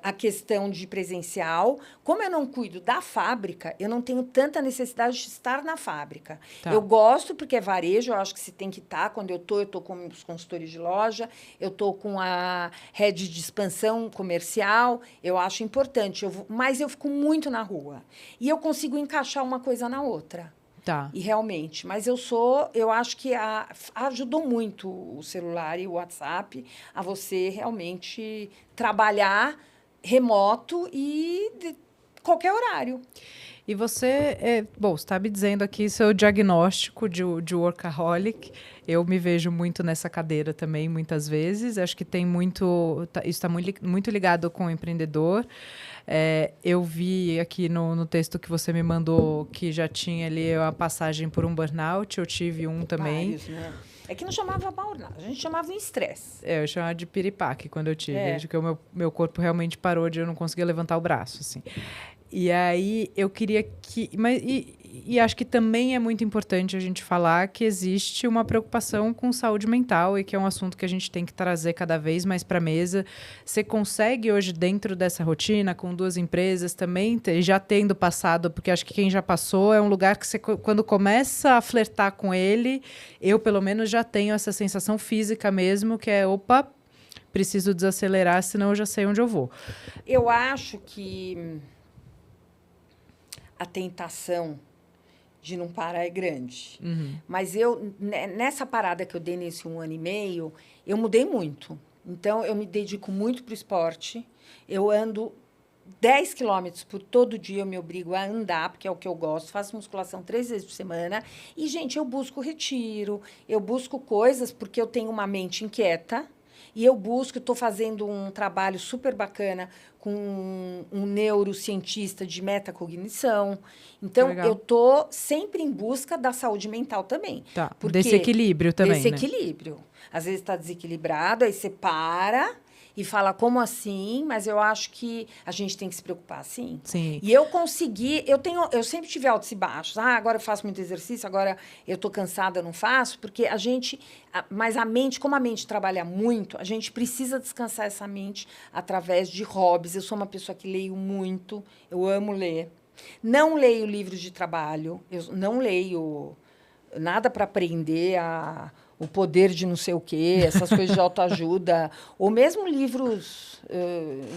a questão de presencial. Como eu não cuido da fábrica, eu não tenho tanta necessidade de estar na fábrica. Tá. Eu gosto porque é varejo, eu acho que você tem que estar. Quando eu estou com os consultores de loja, eu estou com a rede de expansão comercial, eu acho importante. Mas eu fico muito na rua. E eu consigo encaixar uma coisa na outra. Tá. E realmente, mas eu acho que ajudou muito o celular e o WhatsApp a você realmente trabalhar remoto e de qualquer horário. E você, bom, você está me dizendo aqui seu diagnóstico de workaholic. Eu me vejo muito nessa cadeira também, muitas vezes. Acho que tem muito, isso está muito ligado com o empreendedor. Eu vi aqui no texto que você me mandou que já tinha ali a passagem por um burnout. Eu tive um também. Vários, né? É que não chamava burnout, a gente chamava um estresse. Eu chamava de piripaque quando eu tive. De que o meu corpo realmente parou de eu não conseguir levantar o braço, assim. E aí eu queria que... E acho que também é muito importante a gente falar que existe uma preocupação com saúde mental e que é um assunto que a gente tem que trazer cada vez mais para a mesa. Você consegue hoje, dentro dessa rotina, com 2 empresas também, já tendo passado, porque acho que quem já passou é um lugar que você, quando começa a flertar com ele, eu pelo menos já tenho essa sensação física mesmo, que é, opa, preciso desacelerar, senão eu já sei onde eu vou. Eu acho que a tentação de não parar é grande. Mas nessa parada que eu dei nesse 1 ano e meio, eu mudei muito. Então, eu me dedico muito para o esporte. Eu ando 10 quilômetros por todo dia, eu me obrigo a andar, porque é o que eu gosto. Faço musculação 3 vezes por semana. E, gente, eu busco retiro, eu busco coisas, porque eu tenho uma mente inquieta. E eu estou fazendo um trabalho super bacana com um neurocientista de metacognição. Então, eu estou sempre em busca da saúde mental também. Tá. Desse equilíbrio também, Desse equilíbrio. Às vezes está desequilibrado, aí você para e fala, como assim? Mas eu acho que a gente tem que se preocupar, sim. Sim. E eu consegui... Eu sempre tive altos e baixos. Agora eu faço muito exercício, agora eu estou cansada, eu não faço. Porque a gente... Mas a mente, como a mente trabalha muito, a gente precisa descansar essa mente através de hobbies. Eu sou uma pessoa que leio muito, eu amo ler. Não leio livros de trabalho, eu não leio nada para aprender O Poder de não sei o quê, essas coisas de autoajuda, ou mesmo livros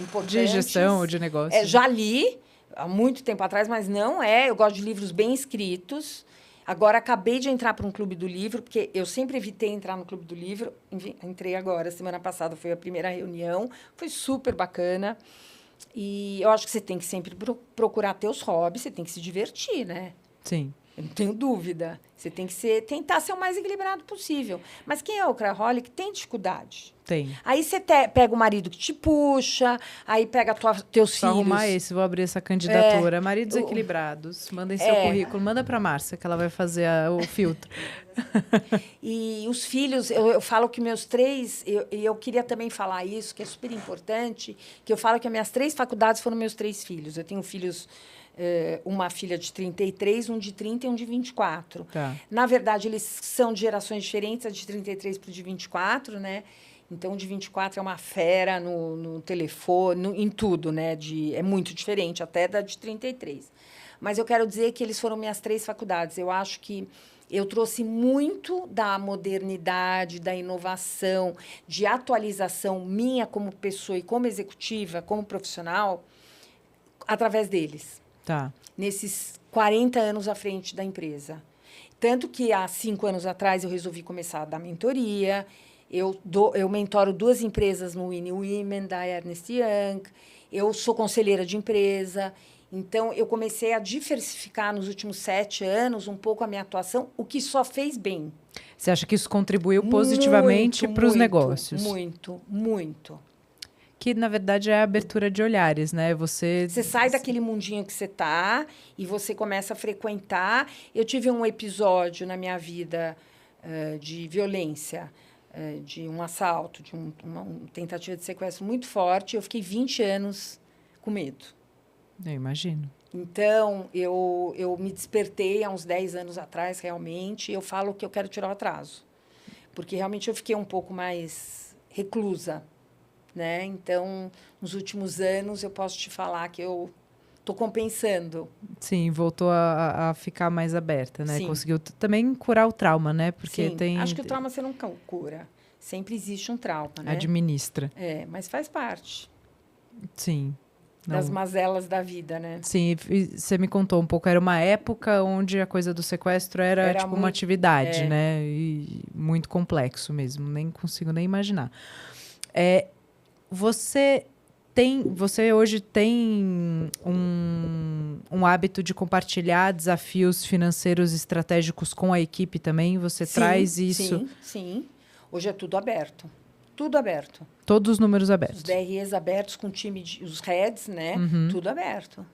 importantes. De gestão ou de negócio. Já li há muito tempo atrás, mas não é. Eu gosto de livros bem escritos. Agora, acabei de entrar para um clube do livro, porque eu sempre evitei entrar no clube do livro. Enfim, entrei agora, semana passada foi a primeira reunião. Foi super bacana. E eu acho que você tem que sempre procurar teus hobbies, você tem que se divertir, né? Sim. Eu não tenho dúvida. Você tem que tentar ser o mais equilibrado possível. Mas quem é o workaholic tem dificuldade. Tem. Aí você pega o marido que te puxa, aí pega teus Só filhos. arrumar esse, vou abrir essa candidatura. Maridos equilibrados. Mandem seu currículo, manda para a Márcia, que ela vai fazer o filtro. E os filhos, eu falo que meus 3, e eu queria também falar isso, que é super importante, que eu falo que as minhas 3 faculdades foram meus 3 filhos. Eu tenho filhos... uma filha de 33, um de 30 e um de 24. Tá. Na verdade, eles são de gerações diferentes, a de 33 para o de 24, né? Então, o de 24 é uma fera no telefone, em tudo, né? É muito diferente até da de 33. Mas eu quero dizer que eles foram minhas 3 faculdades. Eu acho que eu trouxe muito da modernidade, da inovação, de atualização minha como pessoa e como executiva, como profissional, através deles. Tá. Nesses 40 anos à frente da empresa. Tanto que, há 5 anos atrás, eu resolvi começar a dar mentoria. Eu mentoro 2 empresas no Winning Women, da Ernst Young. Eu sou conselheira de empresa. Então, eu comecei a diversificar nos últimos 7 anos um pouco a minha atuação, o que só fez bem. Você acha que isso contribuiu positivamente para os negócios? Muito, muito. Que, na verdade, é a abertura de olhares, né? Você sai daquele mundinho que você está e você começa a frequentar. Eu tive um episódio na minha vida de violência, de um assalto, de uma tentativa de sequestro muito forte. Eu fiquei 20 anos com medo. Eu imagino. Então, eu me despertei há uns 10 anos atrás, realmente. Eu falo que eu quero tirar o atraso. Porque, realmente, eu fiquei um pouco mais reclusa. Né? Então, nos últimos anos, eu posso te falar que eu estou compensando. Sim, voltou a ficar mais aberta, né? Sim. Conseguiu também curar o trauma, né? Porque Sim. tem... Acho que o trauma você não cura. Sempre existe um trauma, né? Administra. Mas faz parte. Sim. Das mazelas da vida, né? Sim, você me contou um pouco. Era uma época onde a coisa do sequestro era tipo uma atividade, né? E muito complexo mesmo. Nem consigo nem imaginar. Você hoje tem um hábito de compartilhar desafios financeiros estratégicos com a equipe também? Você traz isso? Sim. Hoje é tudo aberto. Tudo aberto. Todos os números abertos. Os DREs abertos com o time, os heads, né? Uhum. Tudo aberto.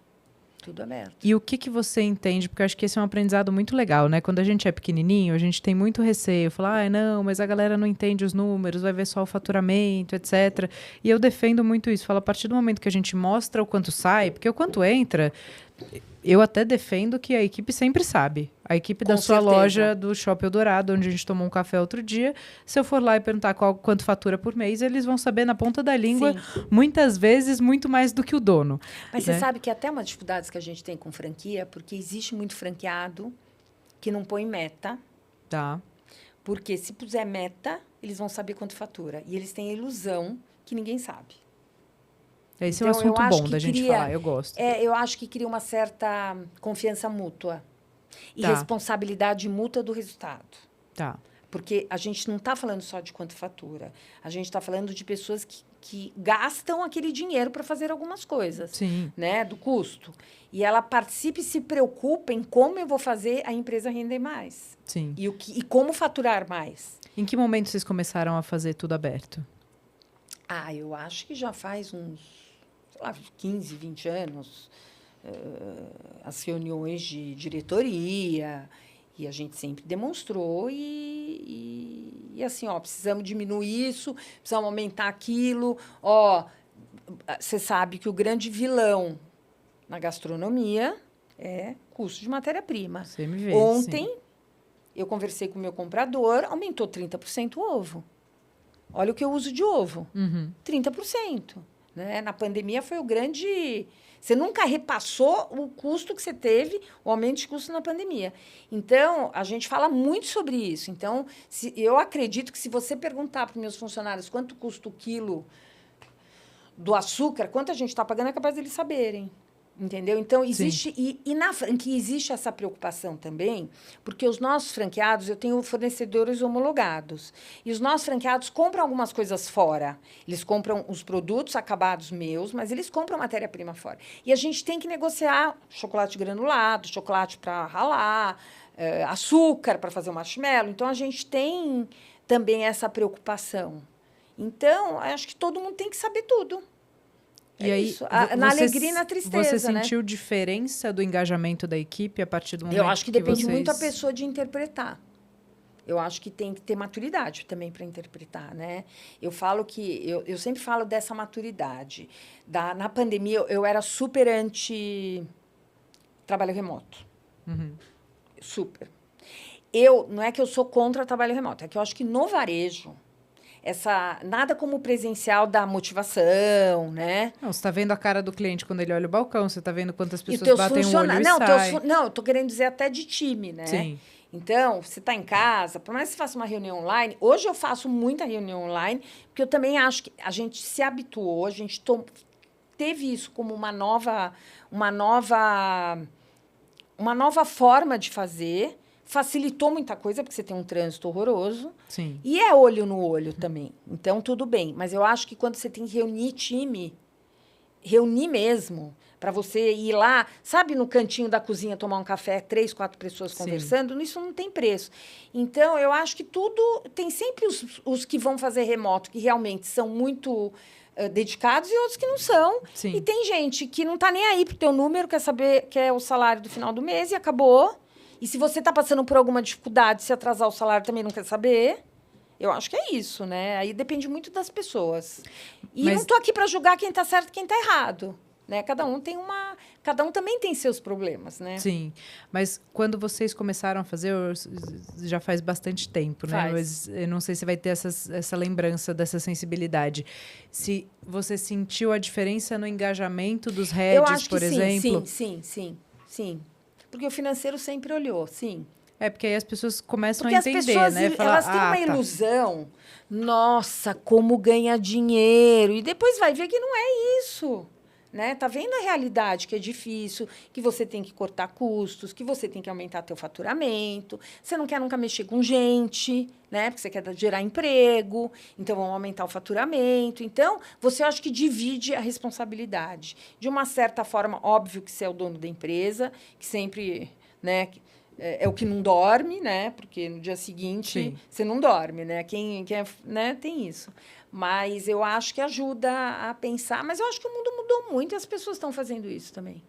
Tudo aberto. E o que você entende? Porque eu acho que esse é um aprendizado muito legal, né? Quando a gente é pequenininho, a gente tem muito receio. Falar, não, mas a galera não entende os números, vai ver só o faturamento, etc. E eu defendo muito isso. Falo, a partir do momento que a gente mostra o quanto sai, porque o quanto entra... Eu até defendo que a equipe sempre sabe. A equipe da sua loja do Shopping Eldorado, onde a gente tomou um café outro dia, se eu for lá e perguntar quanto fatura por mês, eles vão saber na ponta da língua, muitas vezes, muito mais do que o dono. Mas você sabe que até uma dificuldade que a gente tem com franquia, porque existe muito franqueado que não põe meta. Tá. Porque se puser meta, eles vão saber quanto fatura. E eles têm a ilusão que ninguém sabe. Esse é um assunto bom da gente falar, eu gosto. Eu acho que cria uma certa confiança mútua e responsabilidade mútua do resultado. Tá. Porque a gente não está falando só de quanto fatura. A gente está falando de pessoas que gastam aquele dinheiro para fazer algumas coisas. Sim. Né, do custo. E ela participa e se preocupa em como eu vou fazer a empresa render mais. Sim. E como faturar mais. Em que momento vocês começaram a fazer tudo aberto? Eu acho que já faz uns 15, 20 anos, as reuniões de diretoria, e a gente sempre demonstrou, e assim, precisamos diminuir isso, precisamos aumentar aquilo. Você sabe que o grande vilão na gastronomia é custo de matéria-prima. Ontem, eu conversei com o meu comprador, aumentou 30% o ovo. Olha o que eu uso de ovo. 30%. né? Na pandemia foi o grande... Você nunca repassou o custo que você teve, o aumento de custo na pandemia. Então, a gente fala muito sobre isso. Então, eu acredito que se você perguntar para os meus funcionários quanto custa o quilo do açúcar, quanto a gente está pagando, é capaz deles saberem. Entendeu? Então, existe... E na franquia existe essa preocupação também, porque os nossos franqueados, eu tenho fornecedores homologados, e os nossos franqueados compram algumas coisas fora. Eles compram os produtos acabados meus, mas eles compram matéria-prima fora. E a gente tem que negociar chocolate granulado, chocolate para ralar, açúcar para fazer o marshmallow. Então, a gente tem também essa preocupação. Então, acho que todo mundo tem que saber tudo. E aí, na alegria e na tristeza, você sentiu diferença do engajamento da equipe a partir do momento Eu acho que depende vocês... muito da pessoa de interpretar. Eu acho que tem que ter maturidade também para interpretar, né? Eu falo que... Eu sempre falo dessa maturidade. Na pandemia, eu era super anti-trabalho remoto. Uhum. Super. Não é que eu sou contra trabalho remoto, é que eu acho que no varejo... nada como o presencial da motivação, né? Não, você está vendo a cara do cliente quando ele olha o balcão, você está vendo quantas pessoas batem o olho e saem. Não, eu estou querendo dizer até de time, né? Sim. Então, você está em casa, por mais que você faça uma reunião online, hoje eu faço muita reunião online, porque eu também acho que a gente se habituou, a gente teve isso como uma nova forma de fazer. Facilitou muita coisa, porque você tem um trânsito horroroso. Sim. E é olho no olho também. Então, tudo bem. Mas eu acho que quando você tem que reunir time, reunir mesmo, para você ir lá, sabe, no cantinho da cozinha, tomar um café, 3, 4 pessoas conversando, Sim. Isso não tem preço. Então, eu acho que tudo... Tem sempre os que vão fazer remoto, que realmente são muito... dedicados e outros que não são. Sim. E tem gente que não está nem aí pro teu número, quer saber, quer o salário do final do mês e acabou. E se você está passando por alguma dificuldade, se atrasar o salário também não quer saber. Eu acho que é isso, né? Aí depende muito das pessoas. E não estou aqui para julgar quem está certo e quem está errado. Né? Cada um também tem seus problemas, né? Sim, mas quando vocês começaram a fazer, já faz bastante tempo, né? Mas eu não sei se vai ter essa lembrança dessa sensibilidade. Se você sentiu a diferença no engajamento dos heads, por exemplo? Sim. Porque o financeiro sempre olhou, sim. Porque aí as pessoas começam a entender, pessoas, né? Elas têm uma ilusão. Nossa, como ganhar dinheiro. E depois vai ver que não é isso. Né? Tá vendo a realidade, que é difícil, que você tem que cortar custos, que você tem que aumentar teu faturamento, você não quer nunca mexer com gente, né? Porque você quer gerar emprego, então vamos aumentar o faturamento. Então, você acha que divide a responsabilidade. De uma certa forma, óbvio que você é o dono da empresa, que sempre, né, é o que não dorme, né? Porque no dia seguinte Sim. você não dorme, né? Quem é, né, tem isso. Mas eu acho que ajuda a pensar. Mas eu acho que o mundo mudou muito e as pessoas estão fazendo isso também.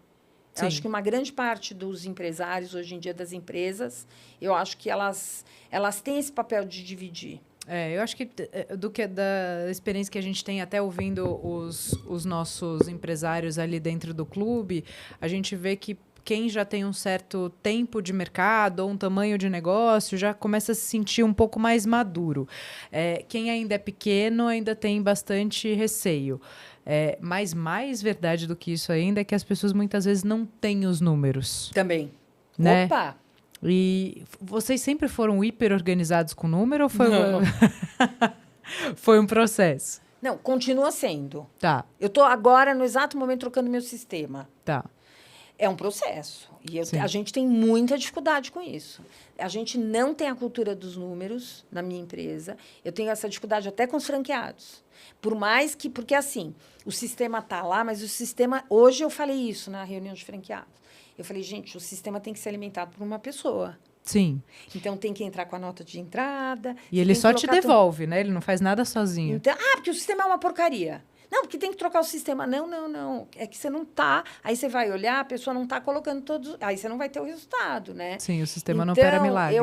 Eu acho que uma grande parte dos empresários, hoje em dia, das empresas, eu acho que elas têm esse papel de dividir. Eu acho que da experiência que a gente tem até ouvindo os nossos empresários ali dentro do clube, a gente vê que quem já tem um certo tempo de mercado ou um tamanho de negócio já começa a se sentir um pouco mais maduro. Quem ainda é pequeno ainda tem bastante receio. Mas mais verdade do que isso ainda é que as pessoas muitas vezes não têm os números. Também. Né? Opa! E vocês sempre foram hiper organizados com número ou foi foi um processo? Não, continua sendo. Tá. Eu estou agora, no exato momento, trocando meu sistema. Tá. É um processo. E a gente tem muita dificuldade com isso. A gente não tem a cultura dos números na minha empresa. Eu tenho essa dificuldade até com os franqueados. Por mais que... Porque, assim, o sistema está lá, mas o sistema... Hoje eu falei isso na reunião de franqueados. Eu falei, gente, o sistema tem que ser alimentado por uma pessoa. Sim. Então, tem que entrar com a nota de entrada. E ele só te devolve, né? Ele não faz nada sozinho. Então, porque o sistema é uma porcaria. Não, porque tem que trocar o sistema. Não. É que você não tá. Aí você vai olhar, a pessoa não está colocando todos. Aí você não vai ter o resultado, né? Sim, o sistema não opera milagres.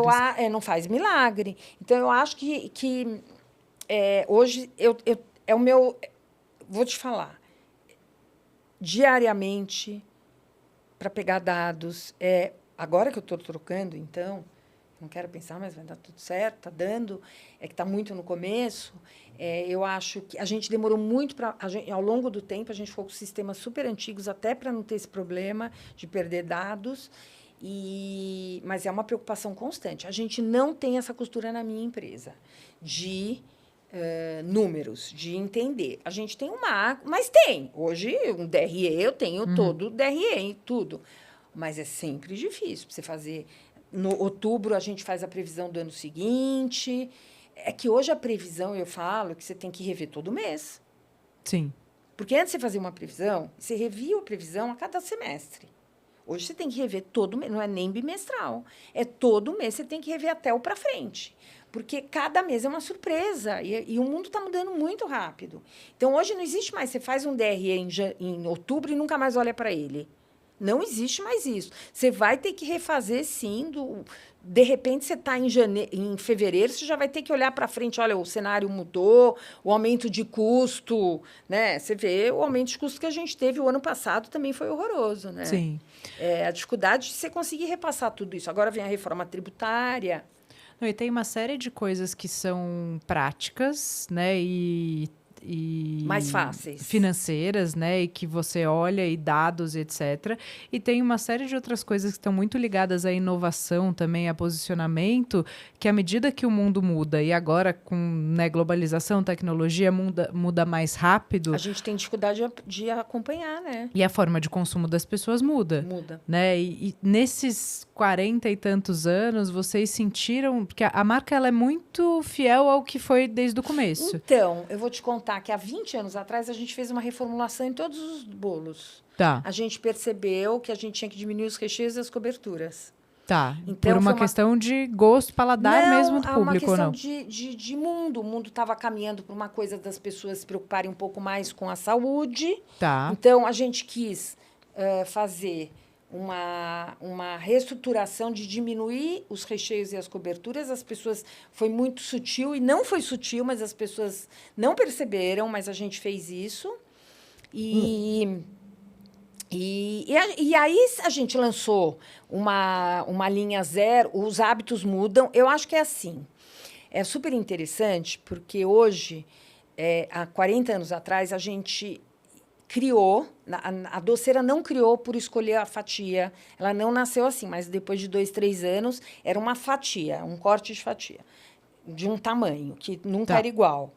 Não faz milagre. Então, eu acho que hoje é o meu. Vou te falar. Diariamente, para pegar dados. Agora que eu estou trocando, então, não quero pensar, mas vai dar tudo certo, está dando, é que está muito no começo. Eu acho que a gente demorou muito para... Ao longo do tempo, a gente ficou com sistemas super antigos, até para não ter esse problema de perder dados. Mas é uma preocupação constante. A gente não tem essa costura na minha empresa de números, de entender. A gente tem mas tem. Hoje, um DRE, eu tenho todo o DRE e tudo. Mas é sempre difícil para você fazer. No outubro, a gente faz a previsão do ano seguinte. É que hoje a previsão, eu falo, que você tem que rever todo mês. Sim. Porque antes de você fazer uma previsão, você revia a previsão a cada semestre. Hoje você tem que rever todo mês, não é nem bimestral. É todo mês, você tem que rever até o para frente. Porque cada mês é uma surpresa. E o mundo está mudando muito rápido. Então, hoje não existe mais. Você faz um DRE em outubro e nunca mais olha para ele. Não existe mais isso. Você vai ter que refazer, sim. De repente, você está em fevereiro, você já vai ter que olhar para frente. Olha, o cenário mudou, o aumento de custo. Né? Você vê o aumento de custo que a gente teve o ano passado também foi horroroso. Né? Sim. A dificuldade de você conseguir repassar tudo isso. Agora vem a reforma tributária. Não, e tem uma série de coisas que são práticas, né? E mais fáceis. Financeiras, né? E que você olha, e dados, etc. E tem uma série de outras coisas que estão muito ligadas à inovação também, a posicionamento, que à medida que o mundo muda, e agora com, né, globalização, tecnologia, muda mais rápido. A gente tem dificuldade de acompanhar, né? E a forma de consumo das pessoas muda. Muda. Né? E nesses 40 e tantos anos, vocês sentiram... Porque a marca ela é muito fiel ao que foi desde o começo. Então, eu vou te contar que há 20 anos atrás a gente fez uma reformulação em todos os bolos. Tá. A gente percebeu que a gente tinha que diminuir os recheios e as coberturas. Tá. Então, por uma questão de gosto, paladar mesmo do público, ou não? Uma questão de mundo. O mundo estava caminhando para uma coisa das pessoas se preocuparem um pouco mais com a saúde. Tá. Então, a gente quis fazer uma reestruturação de diminuir os recheios e as coberturas. As pessoas... Foi muito sutil, e não foi sutil, mas as pessoas não perceberam, mas a gente fez isso. E aí a gente lançou uma linha zero, os hábitos mudam. Eu acho que é assim. É super interessante, porque hoje, há 40 anos atrás, a gente criou, a doceira não criou por escolher a fatia, ela não nasceu assim, mas depois de 2, 3 anos, era uma fatia, um corte de fatia, de um tamanho, que nunca era igual.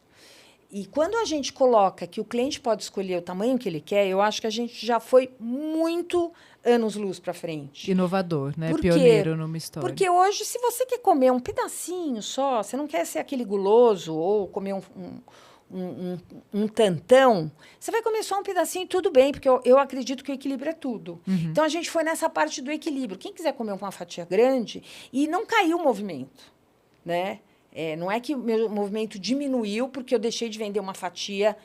E quando a gente coloca que o cliente pode escolher o tamanho que ele quer, eu acho que a gente já foi muito anos-luz para frente. Inovador, né? Pioneiro numa história. Porque hoje, se você quer comer um pedacinho só, você não quer ser aquele guloso ou comer um tantão, você vai comer só um pedacinho e tudo bem, porque eu acredito que o equilíbrio é tudo. Uhum. Então, a gente foi nessa parte do equilíbrio. Quem quiser comer uma fatia grande, e não caiu o movimento, né? Não é que o meu movimento diminuiu porque eu deixei de vender uma fatia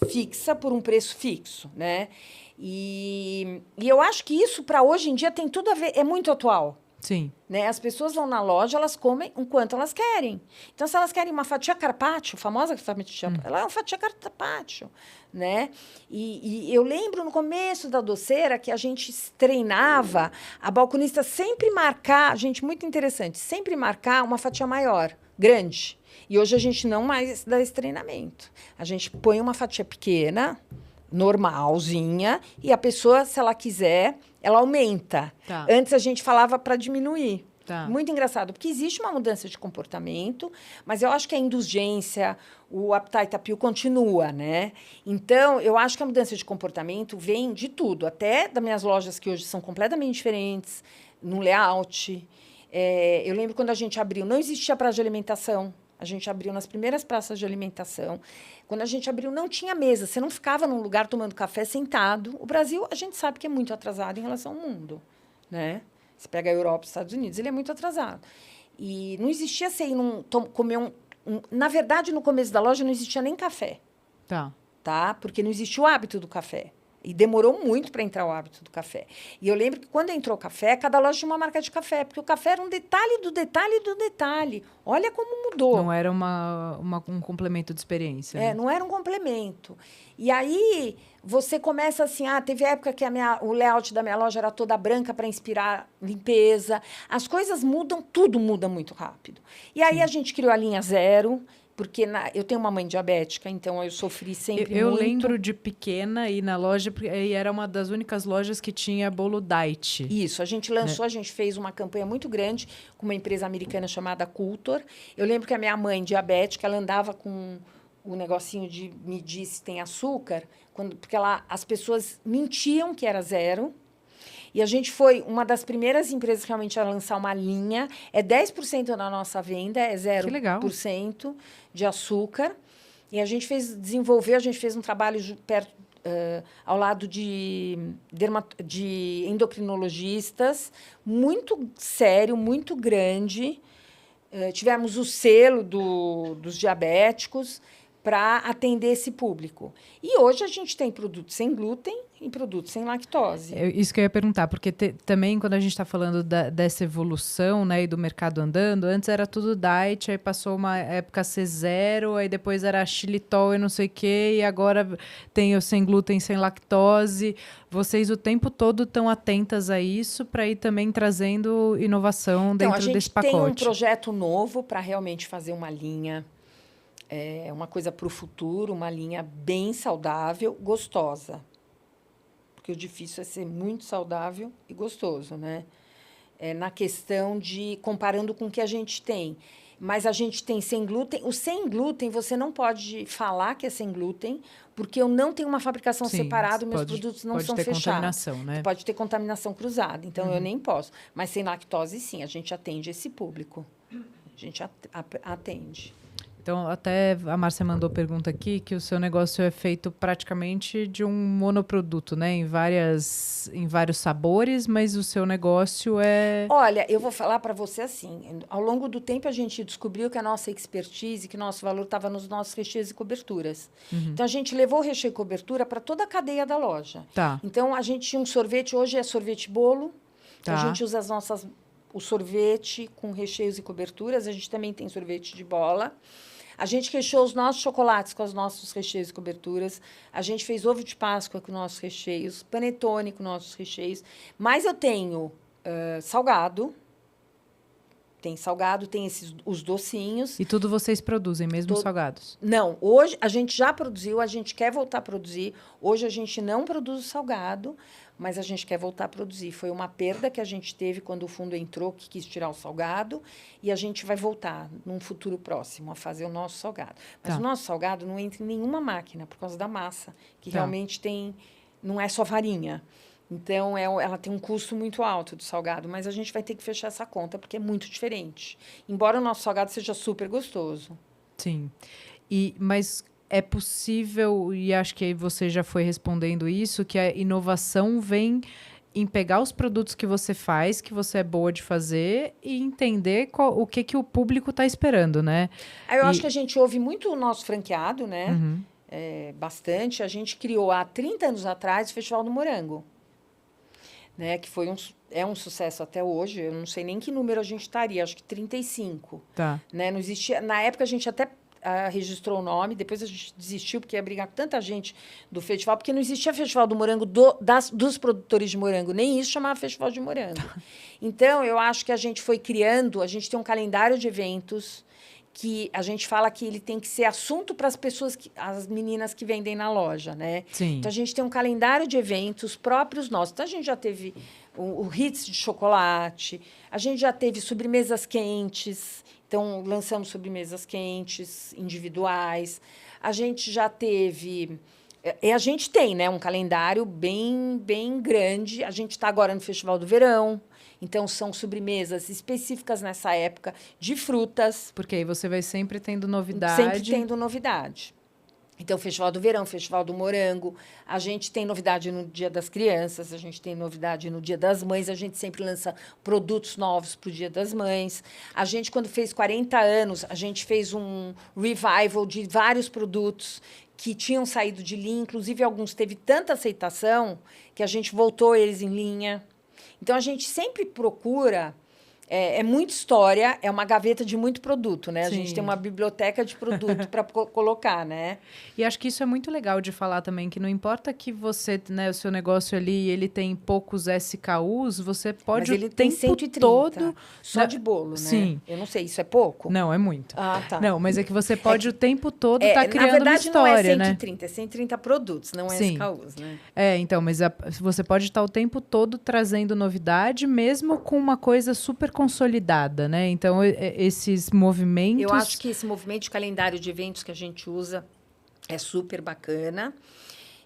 fixa por um preço fixo, né? E eu acho que isso, para hoje em dia, tem tudo a ver, é muito atual. Sim. Né? As pessoas vão na loja, elas comem enquanto elas querem. Então, se elas querem uma fatia carpaccio, famosa fatia, ela é uma fatia carpaccio, né? E eu lembro no começo da doceira que a gente treinava a balconista sempre marcar, gente, muito interessante, sempre marcar uma fatia maior, grande. E hoje a gente não mais dá esse treinamento. A gente põe uma fatia pequena, normalzinha, e a pessoa, se ela quiser, ela aumenta. Tá. Antes a gente falava para diminuir. Tá. Muito engraçado, porque existe uma mudança de comportamento, mas eu acho que a indulgência, o appetite appeal continua, né? Então, eu acho que a mudança de comportamento vem de tudo, até das minhas lojas que hoje são completamente diferentes, no layout. Eu lembro quando a gente abriu, não existia praça de alimentação. A gente abriu nas primeiras praças de alimentação. Quando a gente abriu, não tinha mesa. Você não ficava num lugar tomando café sentado. O Brasil, a gente sabe que é muito atrasado em relação ao mundo, né? Você pega a Europa e os Estados Unidos, ele é muito atrasado. E não existia você ir comer Na verdade, no começo da loja, não existia nem café. Tá. Tá? Porque não existia o hábito do café. E demorou muito para entrar o hábito do café. E eu lembro que quando entrou o café, cada loja tinha uma marca de café, porque o café era um detalhe do detalhe do detalhe. Olha como mudou. Não era um complemento de experiência. Né? Não era um complemento. E aí você começa assim, teve época que o layout da minha loja era toda branca para inspirar limpeza. As coisas mudam, tudo muda muito rápido. E aí a gente criou a linha Zero, porque eu tenho uma mãe diabética, então eu sofri sempre muito. Eu lembro de pequena ir na loja, e era uma das únicas lojas que tinha bolo diet. Isso, a gente lançou, a gente fez uma campanha muito grande com uma empresa americana chamada Cultor. Eu lembro que a minha mãe diabética, ela andava com o negocinho de medir se tem açúcar, porque as pessoas mentiam que era zero. E a gente foi uma das primeiras empresas realmente a lançar uma linha. É 10% da nossa venda, é 0% de açúcar. E a gente desenvolveu um trabalho ao lado de endocrinologistas, muito sério, muito grande. Tivemos o selo dos diabéticos para atender esse público. E hoje a gente tem produtos sem glúten e produtos sem lactose. Isso que eu ia perguntar, porque também quando a gente está falando dessa evolução, né, e do mercado andando, antes era tudo diet, aí passou uma época C0, aí depois era xilitol e não sei o quê, e agora tem o sem glúten, sem lactose. Vocês o tempo todo estão atentas a isso para ir também trazendo inovação dentro desse pacote. Então, a gente tem um projeto novo para realmente fazer uma linha, uma coisa para o futuro, uma linha bem saudável, gostosa. Porque o difícil é ser muito saudável e gostoso, né? Na questão de comparando com o que a gente tem. Mas a gente tem sem glúten. O sem glúten, você não pode falar que é sem glúten, porque eu não tenho uma fabricação separada, meus produtos não são fechados. Pode ter contaminação, né? Pode ter contaminação cruzada, então eu nem posso. Mas sem lactose, sim, a gente atende esse público. A gente atende. Então, até a Márcia mandou pergunta aqui que o seu negócio é feito praticamente de um monoproduto, né? Em vários sabores, mas o seu negócio é... Olha, eu vou falar para você assim, ao longo do tempo a gente descobriu que a nossa expertise, que nosso valor estava nos nossos recheios e coberturas. Então, a gente levou o recheio e cobertura para toda a cadeia da loja. Tá. Então, a gente tinha um sorvete, hoje é sorvete bolo. Tá. A gente usa o sorvete com recheios e coberturas, a gente também tem sorvete de bola. A gente recheou os nossos chocolates com os nossos recheios e coberturas. A gente fez ovo de Páscoa com nossos recheios, panetone com nossos recheios. Mas eu tenho salgado. Tem salgado, tem os docinhos. E tudo vocês produzem, mesmo salgados? Não, hoje a gente já produziu, a gente quer voltar a produzir. Hoje a gente não produz o salgado, mas a gente quer voltar a produzir. Foi uma perda que a gente teve quando o fundo entrou, que quis tirar o salgado, e a gente vai voltar, num futuro próximo, a fazer o nosso salgado. Mas o nosso salgado não entra em nenhuma máquina, por causa da massa, que realmente não é só farinha. Então, ela tem um custo muito alto do salgado, mas a gente vai ter que fechar essa conta, porque é muito diferente. Embora o nosso salgado seja super gostoso. Sim. Mas é possível, e acho que aí você já foi respondendo isso, que a inovação vem em pegar os produtos que você faz, que você é boa de fazer, e entender o que o público está esperando, né? Eu acho que a gente ouve muito o nosso franqueado, né? Bastante. A gente criou, há 30 anos atrás, o Festival do Morango. Né, que é um sucesso até hoje. Eu não sei nem que número a gente estaria, acho que 35. Tá. Né, não existia, na época, a gente até registrou o nome, depois a gente desistiu, porque ia brigar com tanta gente do festival, porque não existia Festival do Morango dos produtores de morango, nem isso chamava Festival de Morango. Então, eu acho que a gente foi criando, a gente tem um calendário de eventos que a gente fala que ele tem que ser assunto para as pessoas, as meninas que vendem na loja, né? Sim. Então, a gente tem um calendário de eventos próprios nossos. Então, a gente já teve o Hits de chocolate, a gente já teve sobremesas quentes, então, lançamos sobremesas quentes, individuais. A gente já teve... a gente tem, né, um calendário bem, bem grande. A gente está agora no Festival do Verão. Então, são sobremesas específicas nessa época de frutas. Porque aí você vai sempre tendo novidade. Sempre tendo novidade. Então, Festival do Verão, Festival do Morango. A gente tem novidade no Dia das Crianças, a gente tem novidade no Dia das Mães. A gente sempre lança produtos novos para o Dia das Mães. A gente, quando fez 40 anos, a gente fez um revival de vários produtos que tinham saído de linha. Inclusive, alguns teve tanta aceitação que a gente voltou eles em linha. Então, a gente sempre procura... É muita história, é uma gaveta de muito produto, né? Sim. A gente tem uma biblioteca de produto para colocar, né? E acho que isso é muito legal de falar também, que não importa que você, né, o seu negócio ali, ele tem poucos SKUs, você pode mas ele o tem tempo 130, todo... só de bolo, né? Sim. Eu não sei, isso é pouco? Não, é muito. Ah, tá. Não, mas é que você pode o tempo todo estar criando na verdade, uma história, não é 130, né? É 130 produtos, não é SKUs, né? Então, mas você pode estar o tempo todo trazendo novidade, mesmo com uma coisa super consolidada. Né? Então, esses movimentos... Eu acho que esse movimento de calendário de eventos que a gente usa é super bacana.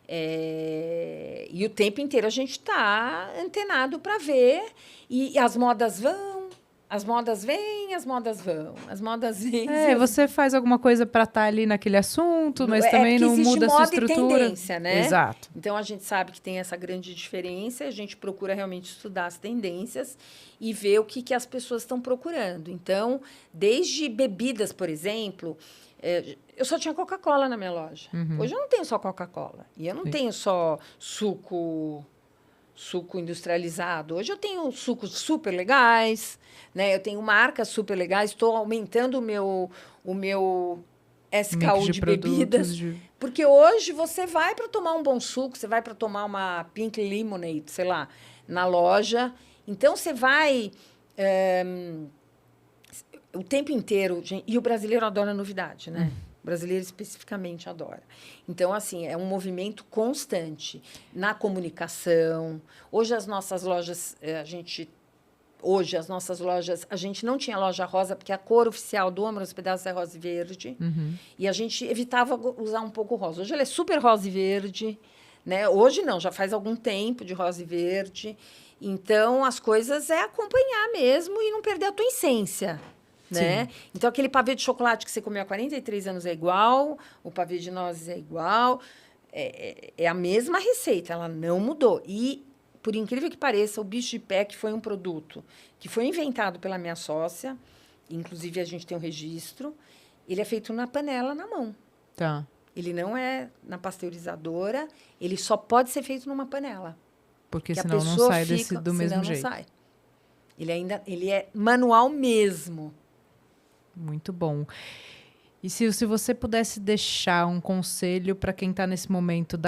E o tempo inteiro a gente está antenado para ver. E as modas vão, as modas vêm, as modas vão, as modas vêm. Você faz alguma coisa para estar ali naquele assunto, mas também não muda a sua estrutura. Moda e tendência, né? Exato. Então, a gente sabe que tem essa grande diferença, a gente procura realmente estudar as tendências e ver o que as pessoas estão procurando. Então, desde bebidas, por exemplo, eu só tinha Coca-Cola na minha loja. Uhum. Hoje eu não tenho só Coca-Cola. E eu não tenho só suco industrializado. Hoje eu tenho sucos super legais, né? Eu tenho marcas super legais. Estou aumentando o meu SKU de bebidas. Porque hoje você vai para tomar um bom suco, você vai para tomar uma Pink Lemonade, sei lá, na loja. Então, você vai o tempo inteiro... Gente, e o brasileiro adora novidade, né? O brasileiro, especificamente, adora. Então, assim, é um movimento constante na comunicação. Hoje, as nossas lojas, a gente não tinha loja rosa, porque a cor oficial do Amor aos Pedaços é rosa e verde. Uhum. E a gente evitava usar um pouco rosa. Hoje, ela é super rosa e verde. Né? Hoje, não, já faz algum tempo de rosa e verde. Então, as coisas é acompanhar mesmo e não perder a tua essência. Né? Então, aquele pavê de chocolate que você comeu há 43 anos é igual, o pavê de nozes é igual. É a mesma receita, ela não mudou. E, por incrível que pareça, o bicho de pé, que foi um produto que foi inventado pela minha sócia, inclusive a gente tem um registro, ele é feito na panela, na mão. Tá. Ele não é na pasteurizadora, ele só pode ser feito numa panela. Porque senão não sai do mesmo jeito. Não sai. Ele é manual mesmo. Muito bom. E se você pudesse deixar um conselho para quem está nesse momento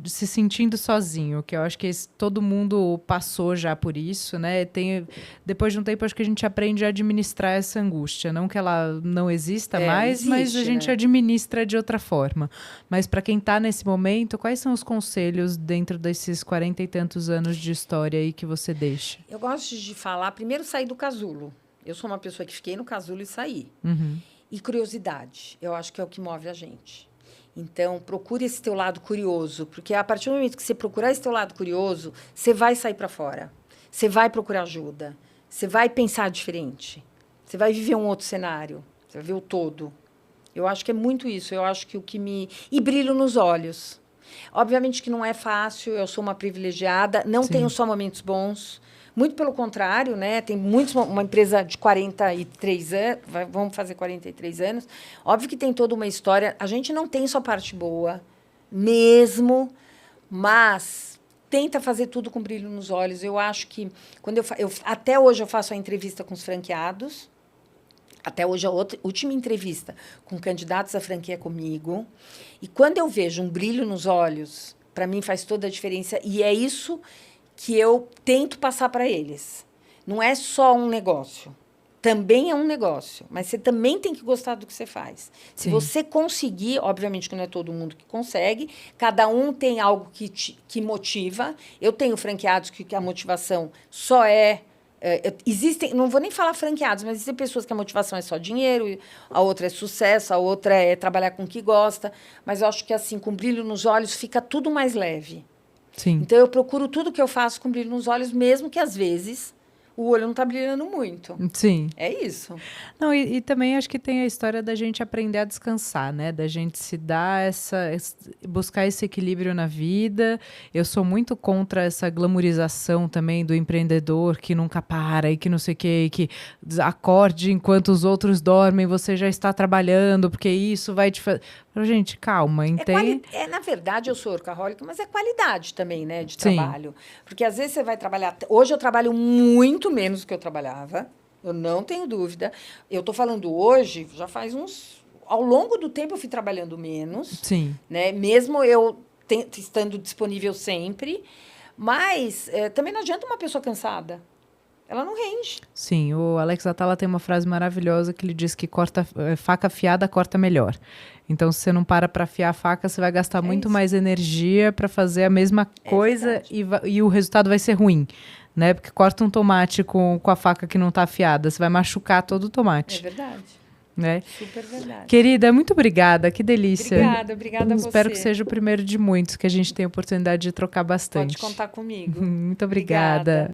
se sentindo sozinho, que eu acho que todo mundo passou já por isso, né? Depois de um tempo, acho que a gente aprende a administrar essa angústia. Não que ela não exista mais, mas a gente administra de outra forma. Mas para quem está nesse momento, quais são os conselhos dentro desses 40 e tantos anos de história aí que você deixa? Eu gosto de falar, primeiro, sair do casulo. Eu sou uma pessoa que fiquei no casulo e saí. Uhum. E curiosidade, eu acho que é o que move a gente. Então, procure esse teu lado curioso, porque a partir do momento que você procurar esse teu lado curioso, você vai sair para fora. Você vai procurar ajuda. Você vai pensar diferente. Você vai viver um outro cenário. Você vai ver o todo. Eu acho que é muito isso. Eu acho que o que me... E brilho nos olhos. Obviamente que não é fácil, eu sou uma privilegiada, não tenho só momentos bons. Muito pelo contrário, né? Tem uma empresa de 43 anos, vamos fazer 43 anos. Óbvio que tem toda uma história. A gente não tem só parte boa, mesmo, mas tenta fazer tudo com brilho nos olhos. Eu acho que, quando até hoje eu faço a entrevista com os franqueados, até hoje a última entrevista com candidatos à franquia comigo. E quando eu vejo um brilho nos olhos, para mim faz toda a diferença. E é isso que eu tento passar para eles. Não é só um negócio. Também é um negócio. Mas você também tem que gostar do que você faz. Se você conseguir, obviamente que não é todo mundo que consegue, cada um tem algo que motiva. Eu tenho franqueados que a motivação só existem, não vou nem falar franqueados, mas existem pessoas que a motivação é só dinheiro, a outra é sucesso, a outra é trabalhar com o que gosta. Mas eu acho que, assim, com brilho nos olhos, fica tudo mais leve. Sim. Então, eu procuro tudo que eu faço com brilho nos olhos, mesmo que, às vezes, o olho não tá brilhando muito. Sim. É isso. Não, e também acho que tem a história da gente aprender a descansar, né? Da gente se dar buscar esse equilíbrio na vida. Eu sou muito contra essa glamorização também do empreendedor que nunca para e que não sei o quê, que acorde enquanto os outros dormem, você já está trabalhando, porque isso vai te fazer... Gente, calma, entende? Na verdade, eu sou workaholic, mas é qualidade também, né, de trabalho. Porque às vezes você vai trabalhar... Hoje eu trabalho muito menos do que eu trabalhava, eu não tenho dúvida. Eu estou falando hoje, já faz uns... Ao longo do tempo eu fui trabalhando menos. Sim. Né? Mesmo eu estando disponível sempre. Mas também não adianta uma pessoa cansada. Ela não rende. Sim, o Alex Atala tem uma frase maravilhosa que ele diz que faca afiada corta melhor. Então, se você não para afiar a faca, você vai gastar muito mais energia para fazer a mesma coisa e o resultado vai ser ruim. Né? Porque corta um tomate com a faca que não está afiada, você vai machucar todo o tomate. É verdade. Né? Super verdade. Querida, muito obrigada, que delícia. Obrigada a você. Espero que seja o primeiro de muitos, que a gente tenha a oportunidade de trocar bastante. Pode contar comigo. Muito obrigada.